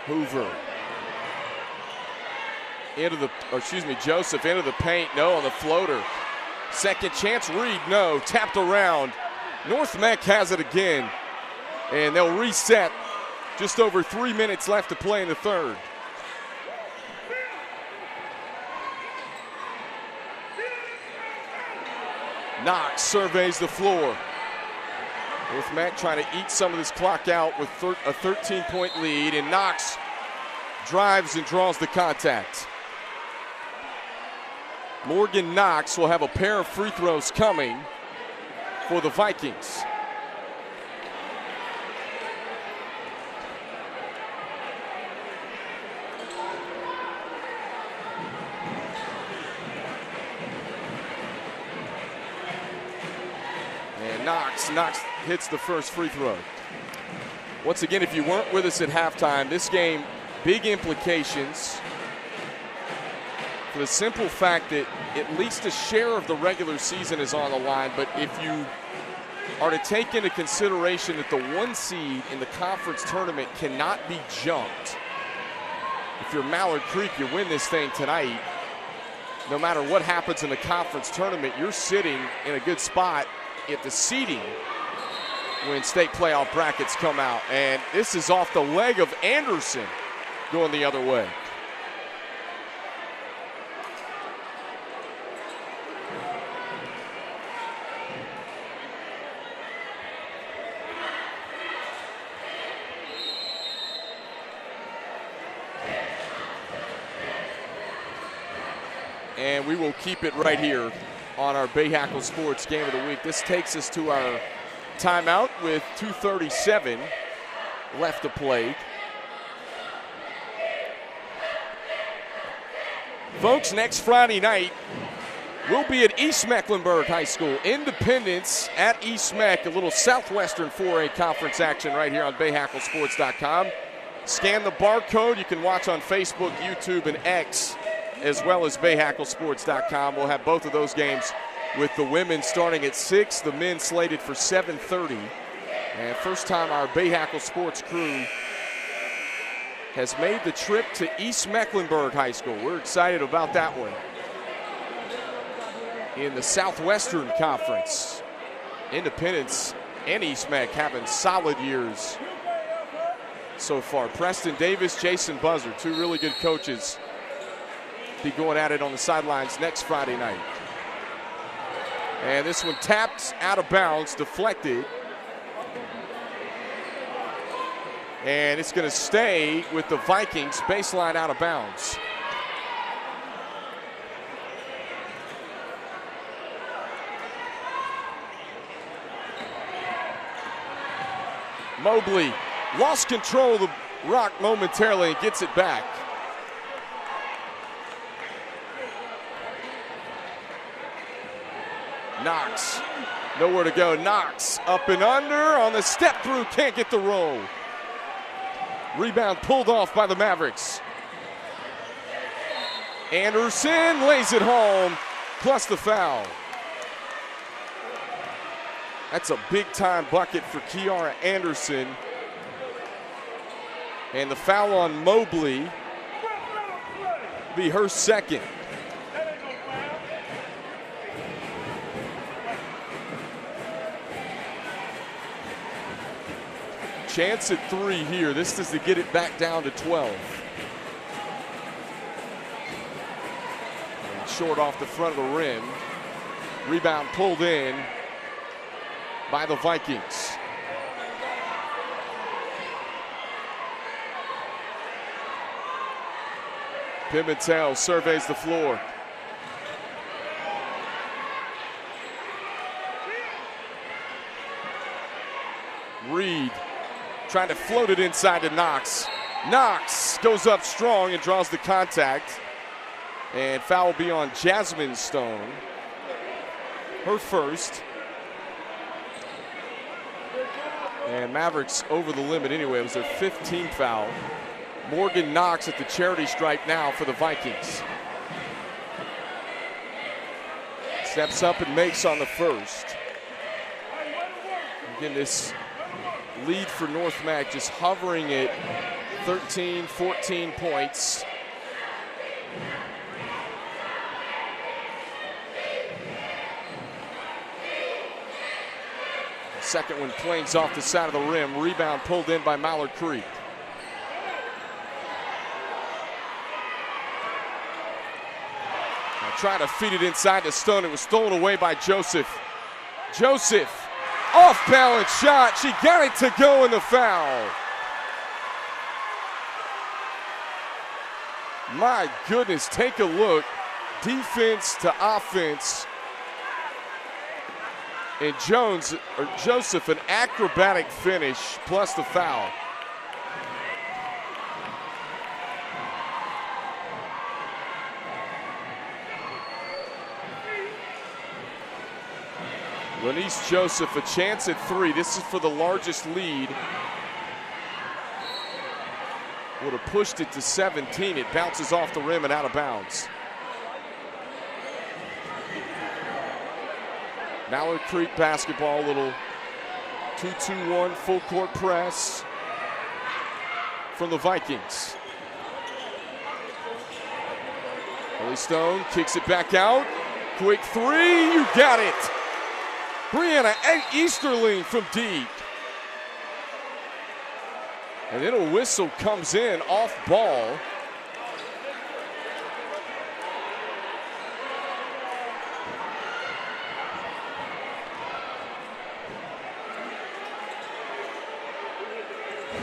Hoover. Joseph into the paint, no on the floater. Second chance, Reed, no, tapped around. North Meck has it again, and they'll reset. Just over 3 minutes left to play in the third. Knox surveys the floor. North Meck trying to eat some of this clock out with a 13-point lead, and Knox drives and draws the contact. Morgan Knox will have a pair of free throws coming for the Vikings. And Knox hits the first free throw. Once again, if you weren't with us at halftime, this game, big implications. For the simple fact that at least a share of the regular season is on the line, but if you are to take into consideration that the 1 seed in the conference tournament cannot be jumped. If you're Mallard Creek, you win this thing tonight. No matter what happens in the conference tournament, you're sitting in a good spot at the seeding when state playoff brackets come out. And this is off the leg of Anderson going the other way. And we will keep it right here on our Bahakel Sports Game of the Week. This takes us to our timeout with 2:37 left to play. Folks, next Friday night, we'll be at East Mecklenburg High School. Independence at East Meck, a little Southwestern 4A conference action right here on BahakelSports.com. Scan the barcode. You can watch on Facebook, YouTube, and X, as well as BahakelSports.com. We'll have both of those games with the women starting at 6, the men slated for 7:30. And first time our Bahakel Sports crew has made the trip to East Mecklenburg High School. We're excited about that one. In the Southwestern Conference, Independence and East Meck having solid years so far. Preston Davis, Jason Buzzer, 2 really good coaches, be going at it on the sidelines next Friday night. And this one tapped out of bounds, deflected. And it's going to stay with the Vikings, baseline out of bounds. Mobley lost control of the rock momentarily and gets it back. Knox, nowhere to go. Knox up and under on the step through, can't get the roll. Rebound pulled off by the Mavericks. Anderson lays it home, plus the foul. That's a big-time bucket for Kiara Anderson. And the foul on Mobley be her second. Chance at 3 here. This is to get it back down to 12. And short off the front of the rim. Rebound pulled in by the Vikings. Pimentel surveys the floor. Reed trying to float it inside to Knox. Knox goes up strong and draws the contact. And foul will be on Jasmine Stone. Her first. And Mavericks over the limit anyway. It was their 15th foul. Morgan Knox at the charity stripe now for the Vikings. Steps up and makes on the first. Again, this lead for North Meck just hovering at 13, 14 points. Second one planes off the side of the rim. Rebound pulled in by Mallard Creek. Now trying to feed it inside to Stone. It was stolen away by Joseph. Joseph, off balance shot. She got it to go in the foul. My goodness, take a look. Defense to offense. And Joseph, an acrobatic finish plus the foul. Lenise Joseph, a chance at 3. This is for the largest lead. Would have pushed it to 17. It bounces off the rim and out of bounds. Mallard Creek basketball, a little 2-2-1 full court press from the Vikings. Ellie Stone kicks it back out. Quick three, you got it. Brianna Easterling from deep. And then a whistle comes in off ball.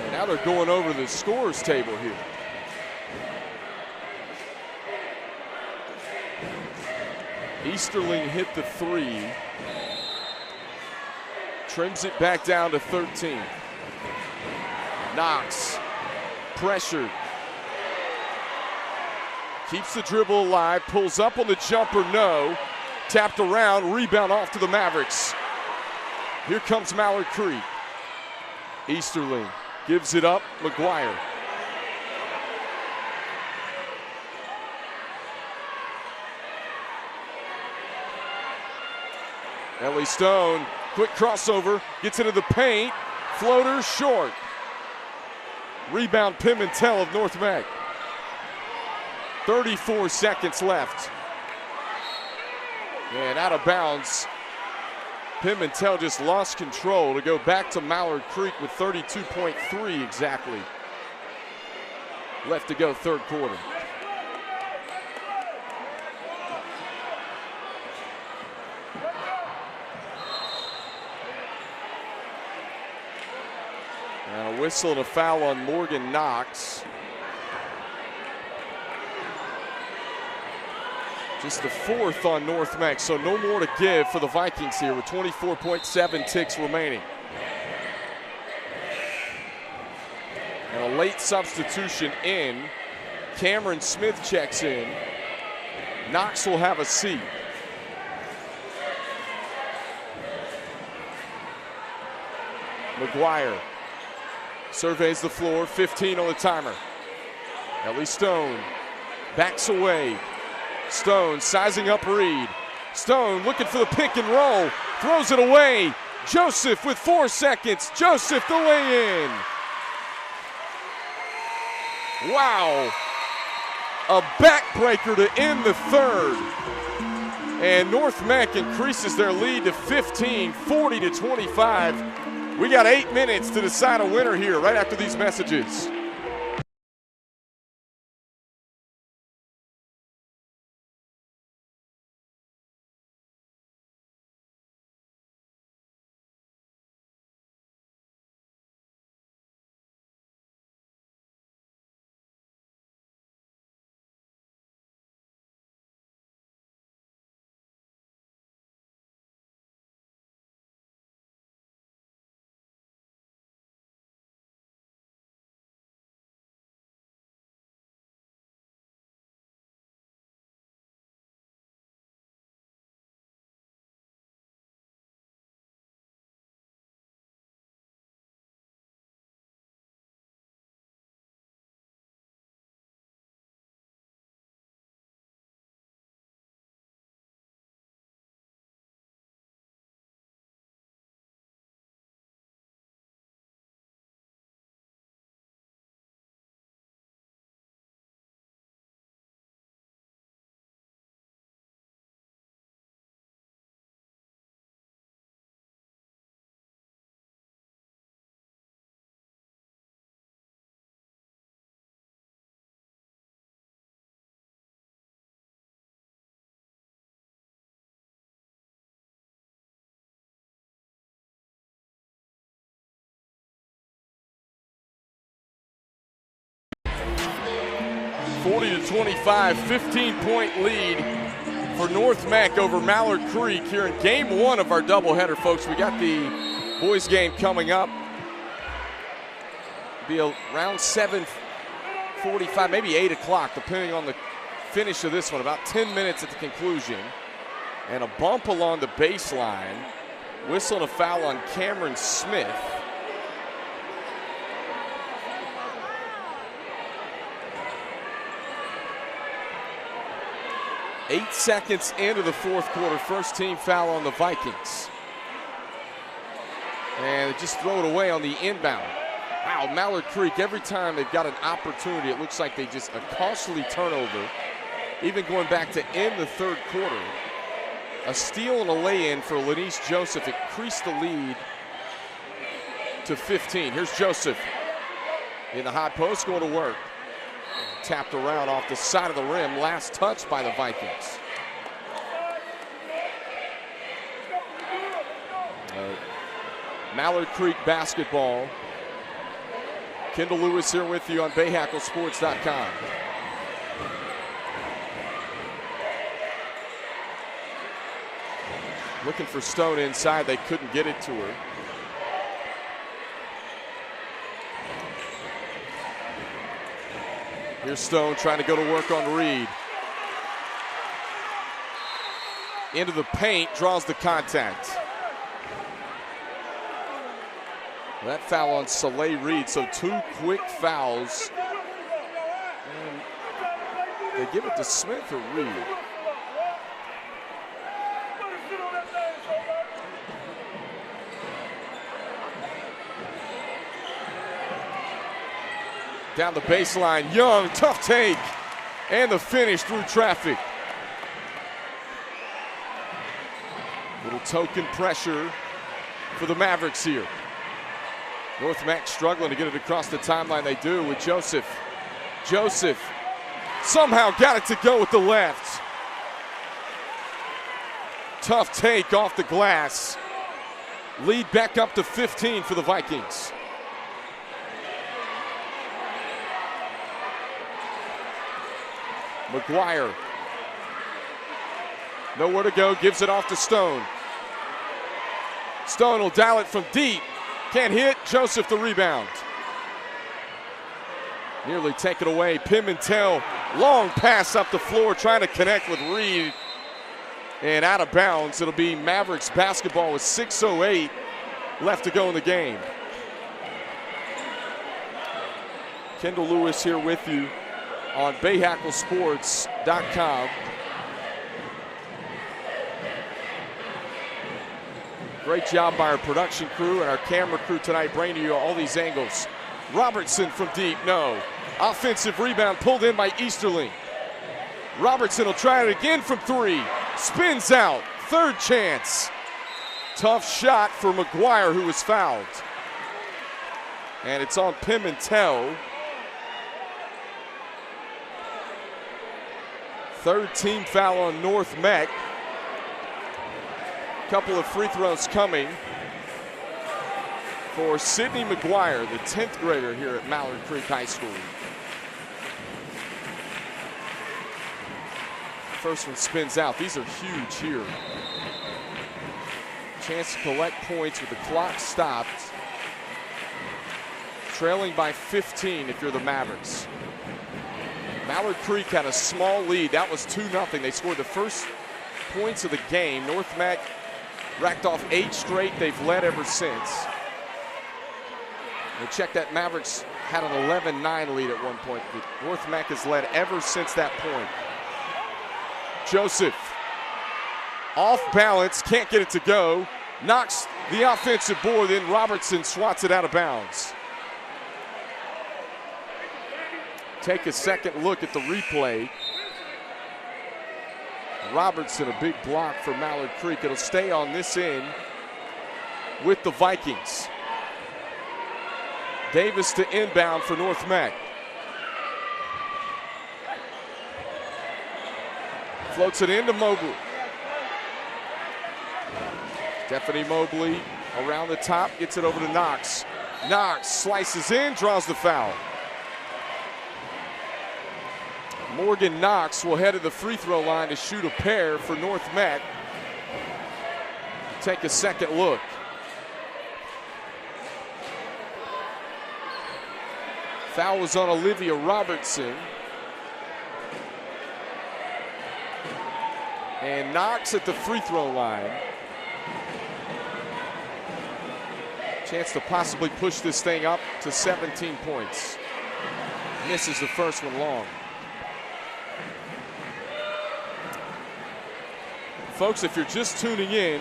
And now they're going over the scores table here. Easterling hit the three. Trims it back down to 13. Knox, pressured. Keeps the dribble alive, pulls up on the jumper, no. Tapped around, rebound off to the Mavericks. Here comes Mallard Creek. Easterling gives it up, McGuire. Ellie Stone, quick crossover, gets into the paint, floater short. Rebound Pimentel of North Meck. 34 seconds left. And out of bounds. Pimentel just lost control to go back to Mallard Creek with 32.3 exactly left to go third quarter. And a whistle and a foul on Morgan Knox. Just the fourth on North Meck, so no more to give for the Vikings here with 24.7 ticks remaining. And a late substitution in. Cameron Smith checks in. Knox will have a seat. McGuire surveys the floor, 15 on the timer. Ellie Stone backs away. Stone sizing up Reed. Stone looking for the pick and roll. Throws it away. Joseph with 4 seconds. Joseph the lay-in. Wow. A backbreaker to end the third. And North Meck increases their lead to 15, 40-25. We got 8 minutes to decide a winner here right after these messages. (40-25), 15-point lead for North Meck over Mallard Creek here in game one of our doubleheader, folks. We got the boys game coming up. It'll be around 7:45, maybe 8 o'clock, depending on the finish of this one. About 10 minutes at the conclusion. And a bump along the baseline. Whistle and a foul on Cameron Smith. Eight seconds into the fourth quarter, first team foul on the Vikings. And just throw it away on the inbound. Wow, Mallard Creek, every time they've got an opportunity, it looks like they just a costly turnover. Even going back to end the third quarter. A steal and a lay-in for Lanice Joseph increased the lead to 15. Here's Joseph in the high post, going to work. Tapped around off the side of the rim. Last touch by the Vikings. Mallard Creek basketball. Kendall Lewis here with you on BahakelSports.com. Looking for Stone inside. They couldn't get it to her. Here's Stone trying to go to work on Reed. Into the paint, draws the contact. That foul on Soleil Reed, so 2 quick fouls. And they give it to Smith or Reed. Down the baseline, Young, tough take. And the finish through traffic. Little token pressure for the Mavericks here. North Meck struggling to get it across the timeline. They do with Joseph. Joseph somehow got it to go with the left. Tough take off the glass. Lead back up to 15 for the Vikings. McGuire. Nowhere to go, gives it off to Stone. Stone will dial it from deep. Can't hit, Joseph the rebound. Nearly taken away, Pimentel, long pass up the floor, trying to connect with Reed. And out of bounds, it'll be Mavericks basketball with 6:08 left to go in the game. Kendall Lewis here with you on BahakelSports.com. Great job by our production crew and our camera crew tonight, bringing you all these angles. Robertson from deep, no. Offensive rebound pulled in by Easterling. Robertson will try it again from 3. Spins out, third chance. Tough shot for McGuire, who was fouled. And it's on Pimentel. Third team foul on North Meck. Couple of free throws coming for Sydney McGuire, the 10th grader here at Mallard Creek High School. First one spins out. These are huge here. Chance to collect points with the clock stopped. Trailing by 15 if you're the Mavericks. Mallard Creek had a small lead. That was 2-0. They scored the first points of the game. North Meck racked off 8 straight. They've led ever since. We'll check that Mavericks had an 11-9 lead at one point. North Meck has led ever since that point. Joseph off balance, can't get it to go. Knocks the offensive board, then Robertson swats it out of bounds. Take a second look at the replay. Robertson, a big block for Mallard Creek. It'll stay on this end with the Vikings. Davis to inbound for North Meck. Floats it into Mobley. Stephanie Mobley around the top, gets it over to Knox. Knox slices in, draws the foul. Morgan Knox will head to the free throw line to shoot a pair for North Meck. Take a second look. Foul was on Olivia Robertson. And Knox at the free throw line. Chance to possibly push this thing up to 17 points. Misses the first one long. Folks, if you're just tuning in,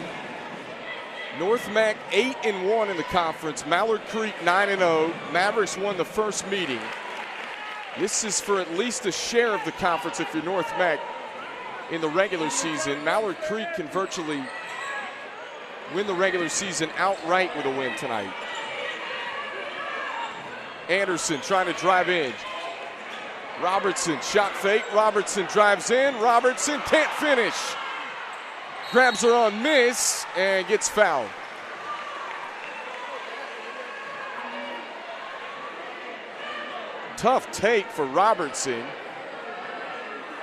North Meck 8-1 in the conference. Mallard Creek 9-0. Mavericks won the first meeting. This is for at least a share of the conference if you're North Meck in the regular season. Mallard Creek can virtually win the regular season outright with a win tonight. Anderson trying to drive in. Robertson, shot fake. Robertson drives in. Robertson can't finish. Grabs her on miss and gets fouled. Tough take for Robertson.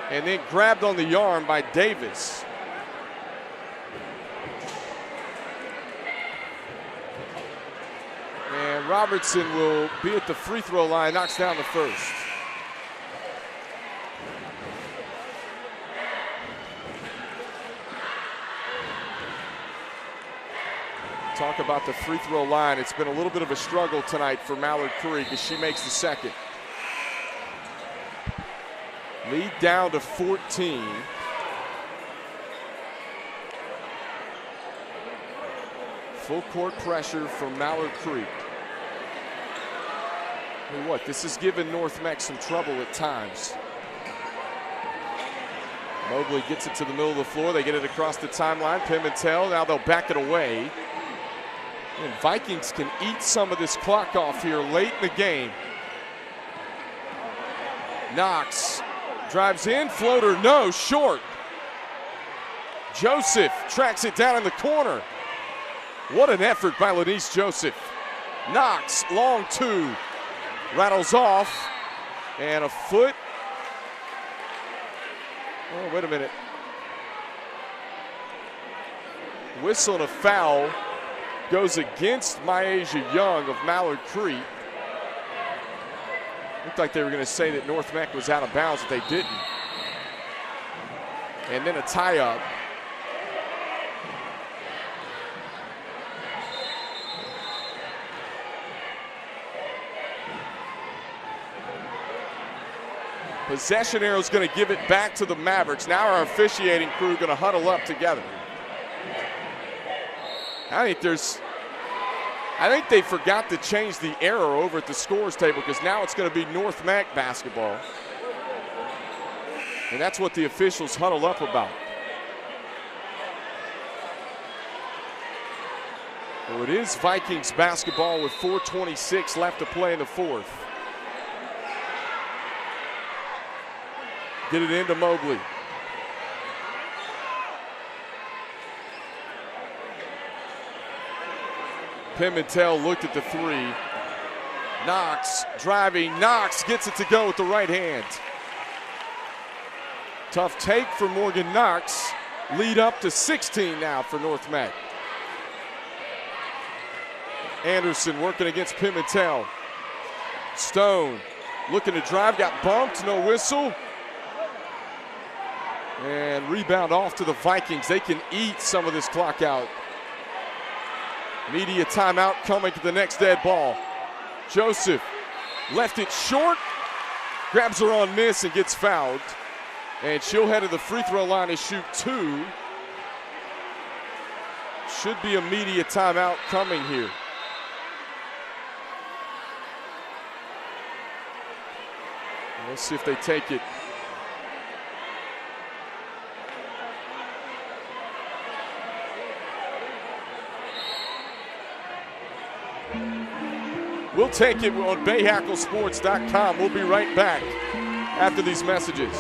And then grabbed on the arm by Davis. And Robertson will be at the free throw line, knocks down the first. Talk about the free throw line. It's been a little bit of a struggle tonight for Mallard Creek as she makes the second. Lead down to 14. Full court pressure from Mallard Creek. I mean, what? This has given North Meck some trouble at times. Mobley gets it to the middle of the floor. They get it across the timeline. Pimentel, now they'll back it away. And Vikings can eat some of this clock off here late in the game. Knox drives in, floater, no, short. Joseph tracks it down in the corner. What an effort by Lenise Joseph. Knox, long two, rattles off, and a foot. Oh, wait a minute. Whistle and a foul goes against Myasia Young of Mallard Creek. Looked like they were going to say that North Meck was out of bounds, but they didn't. And then a tie-up. Possession arrow is going to give it back to the Mavericks. Now our officiating crew going to huddle up together. I think they forgot to change the arrow over at the scores table because now it's going to be North Meck basketball. And that's what the officials huddle up about. Well, it is Vikings basketball with 4:26 left to play in the fourth. Get it into Mobley. Pimentel looked at the three. Knox driving. Knox gets it to go with the right hand. Tough take for Morgan Knox. Lead up to 16 now for North Meck. Anderson working against Pimentel. Stone looking to drive, got bumped, no whistle. And rebound off to the Vikings. They can eat some of this clock out. Media timeout coming to the next dead ball. Joseph left it short, grabs her on miss and gets fouled. And she'll head to the free throw line and shoot two. Should be a media timeout coming here. Let's see if they take it. We'll take it on BahakelSports.com. We'll be right back after these messages.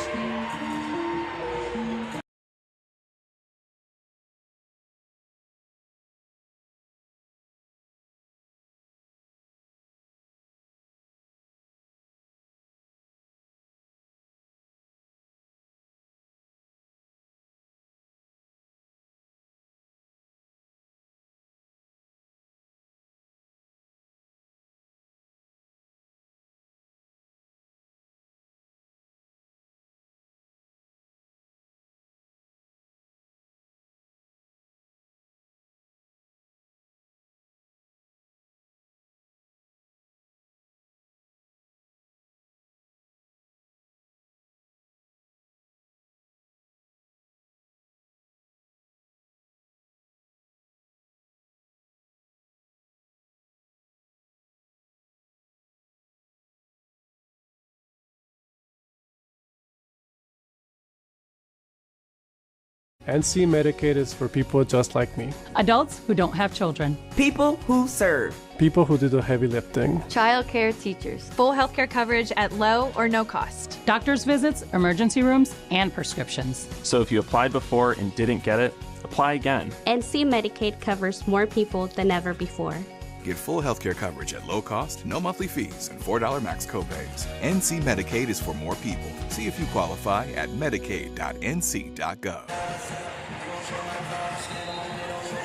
NC Medicaid is for people just like me. Adults who don't have children. People who serve. People who do the heavy lifting. Childcare teachers. Full healthcare coverage at low or no cost. Doctor's visits, emergency rooms, and prescriptions. So if you applied before and didn't get it, apply again. NC Medicaid covers more people than ever before. Get full healthcare coverage at low cost, no monthly fees, and $4 max copays. NC Medicaid is for more people. See if you qualify at medicaid.nc.gov.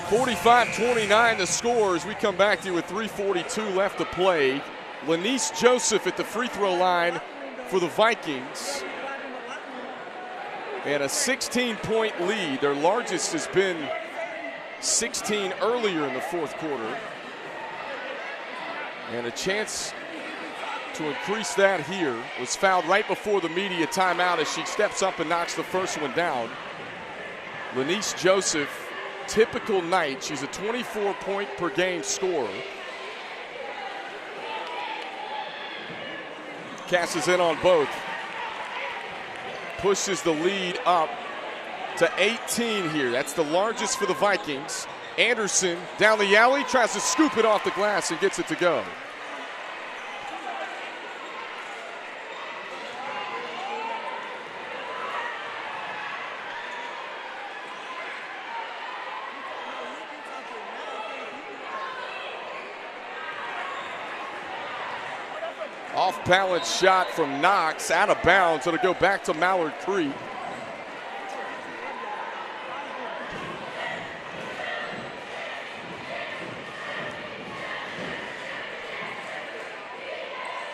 45-29 the score as we come back to you with 3:42 left to play. Lanice Joseph at the free throw line for the Vikings. And a 16-point lead. Their largest has been 16 earlier in the fourth quarter. And a chance to increase that here. Was fouled right before the media timeout as she steps up and knocks the first one down. Lanice Joseph, typical night. She's a 24-point per game scorer. Cashes in on both. Pushes the lead up to 18 here. That's the largest for the Vikings. Anderson down the alley, tries to scoop it off the glass and gets it to go. Off-balance shot from Knox, out of bounds. It'll go back to Mallard Creek.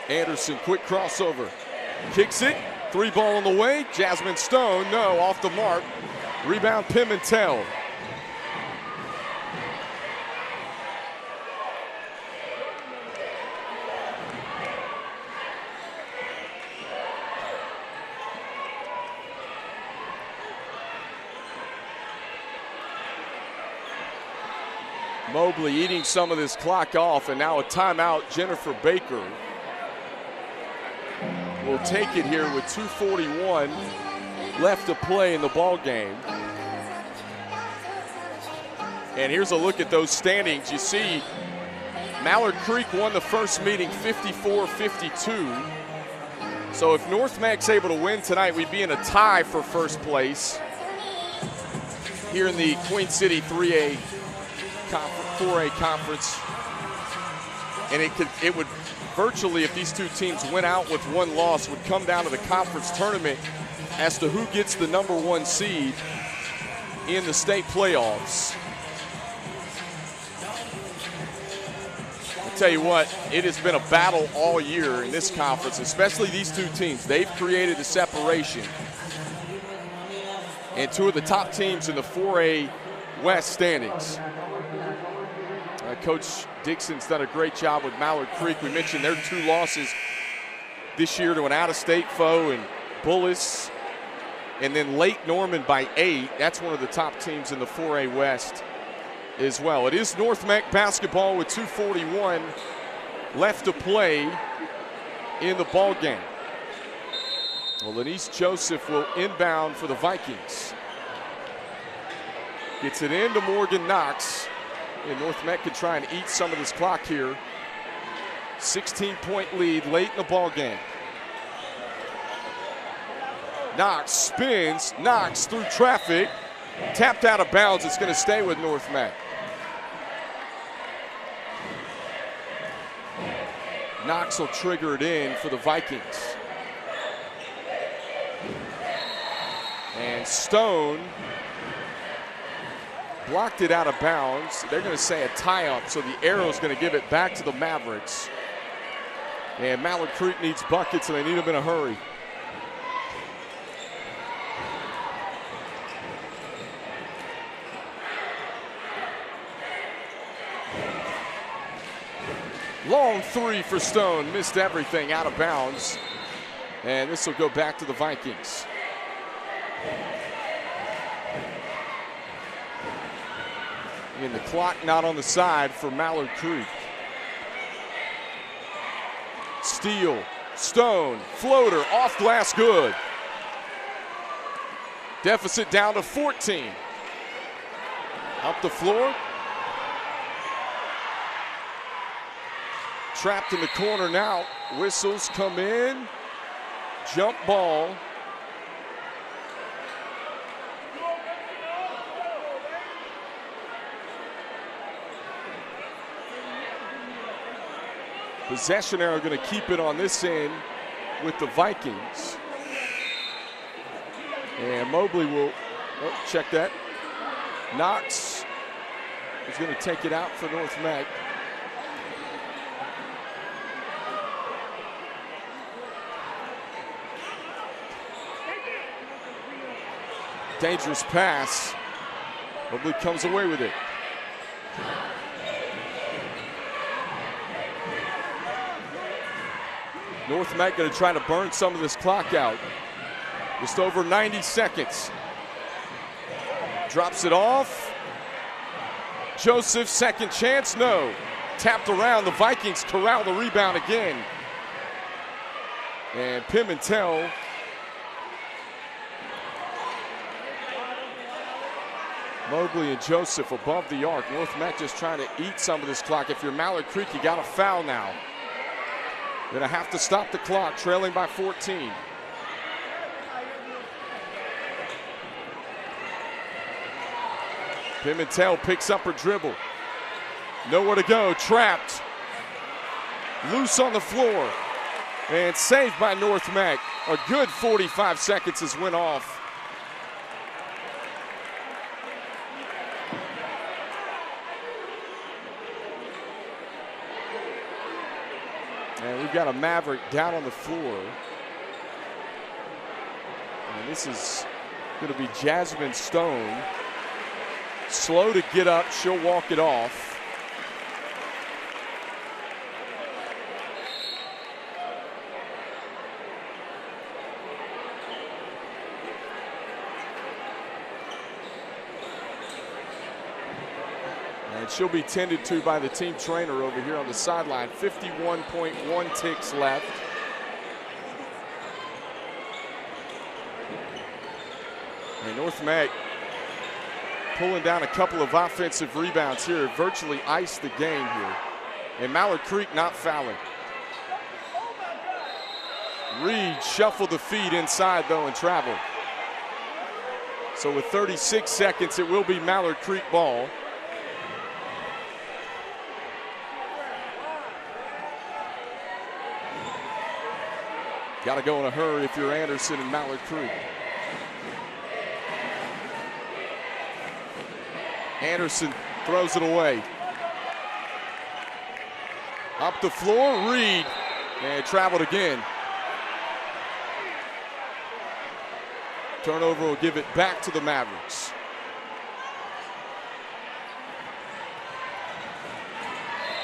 Anderson, quick crossover. Kicks it. Three ball on the way. Jasmine Stone, no, off the mark. Rebound Pimentel. Mobley eating some of this clock off, and now a timeout. Jennifer Baker will take it here with 2:41 left to play in the ball game. And here's a look at those standings. You see Mallard Creek won the first meeting 54-52. So if North Meck's able to win tonight, we'd be in a tie for first place here in the Queen City 4A conference. And it would virtually, if these two teams went out with one loss, would come down to the conference tournament as to who gets the number one seed in the state playoffs. I'll tell you what, it has been a battle all year in this conference, especially these two teams. They've created a separation. And two of the top teams in the 4A West standings. Coach Dixon's done a great job with Mallard Creek. We mentioned their two losses this year to an out-of-state foe in Bullis, and then Lake Norman by 8. That's one of the top teams in the 4A West as well. It is North Meck basketball with 2:41 left to play in the ball game. Well, Lanice Joseph will inbound for the Vikings. Gets it into Morgan Knox. And North Meck can try and eat some of this clock here. 16-point lead late in the ball game. Knox spins, Knox through traffic, tapped out of bounds. It's going to stay with North Meck. Knox will trigger it in for the Vikings. And Stone blocked it out of bounds. They're going to say a tie-up, so the arrow's going to give it back to the Mavericks. And Mallard Creek needs buckets, and they need them in a hurry. Long three for Stone, missed everything, out of bounds. And this will go back to the Vikings. And the clock not on the side for Mallard Creek. Steele, Stone, floater, off glass, good. Deficit down to 14. Up the floor. Trapped in the corner now. Whistles come in. Jump ball. Possession arrow going to keep it on this end with the Vikings. And Mobley will check that. Knox is going to take it out for North Meck. Dangerous pass. Mobley comes away with it. North Meck going to try to burn some of this clock out. Just over 90 seconds. Drops it off. Joseph, second chance, no. Tapped around, the Vikings corral the rebound again. And Pimentel Mobley and Joseph above the arc. North Meck just trying to eat some of this clock. If you're Mallard Creek, you got a foul now. Gonna have to stop the clock, trailing by 14. Pimentel picks up her dribble. Nowhere to go, trapped. Loose on the floor. And saved by North Meck. A good 45 seconds has went off. And we've got a Maverick down on the floor. And this is going to be Jasmine Stone. Slow to get up, she'll walk it off. And she'll be tended to by the team trainer over here on the sideline. 51.1 ticks left. And North Meck pulling down a couple of offensive rebounds here, virtually iced the game here. And Mallard Creek not fouling. Reed shuffled the feet inside though and traveled. So with 36 seconds, it will be Mallard Creek ball. Got to go in a hurry if you're Anderson and Mallard Creek. Anderson throws it away. Up the floor, Reed, and traveled again. Turnover will give it back to the Mavericks.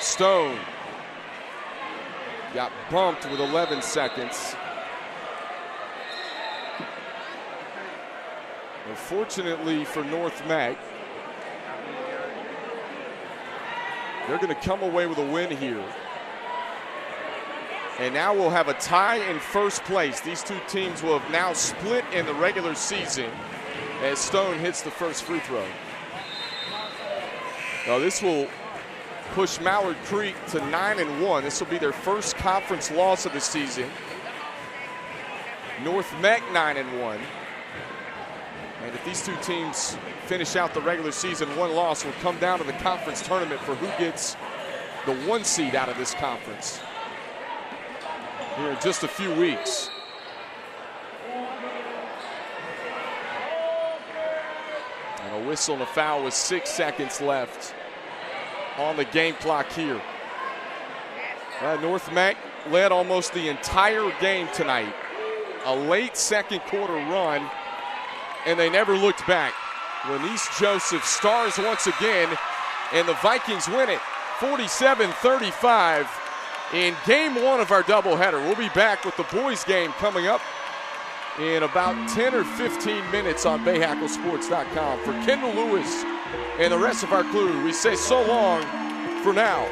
Stone got bumped with 11 seconds. Unfortunately for North Meck, they're going to come away with a win here. And now we'll have a tie in first place. These two teams will have now split in the regular season as Stone hits the first free throw. Now this will push Mallard Creek to 9-1. This will be their first conference loss of the season. North Meck 9-1. And if these two teams finish out the regular season, one loss will come down to the conference tournament for who gets the 1 seed out of this conference here in just a few weeks. And a whistle and a foul with 6 seconds left on the game clock here. North Meck led almost the entire game tonight. A late second quarter run, and they never looked back. Renice Joseph stars once again, and the Vikings win it 47-35 in game 1 of our doubleheader. We'll be back with the boys game coming up in about 10 or 15 minutes on BahakelSports.com. For Kendall Lewis and the rest of our crew, we say so long for now.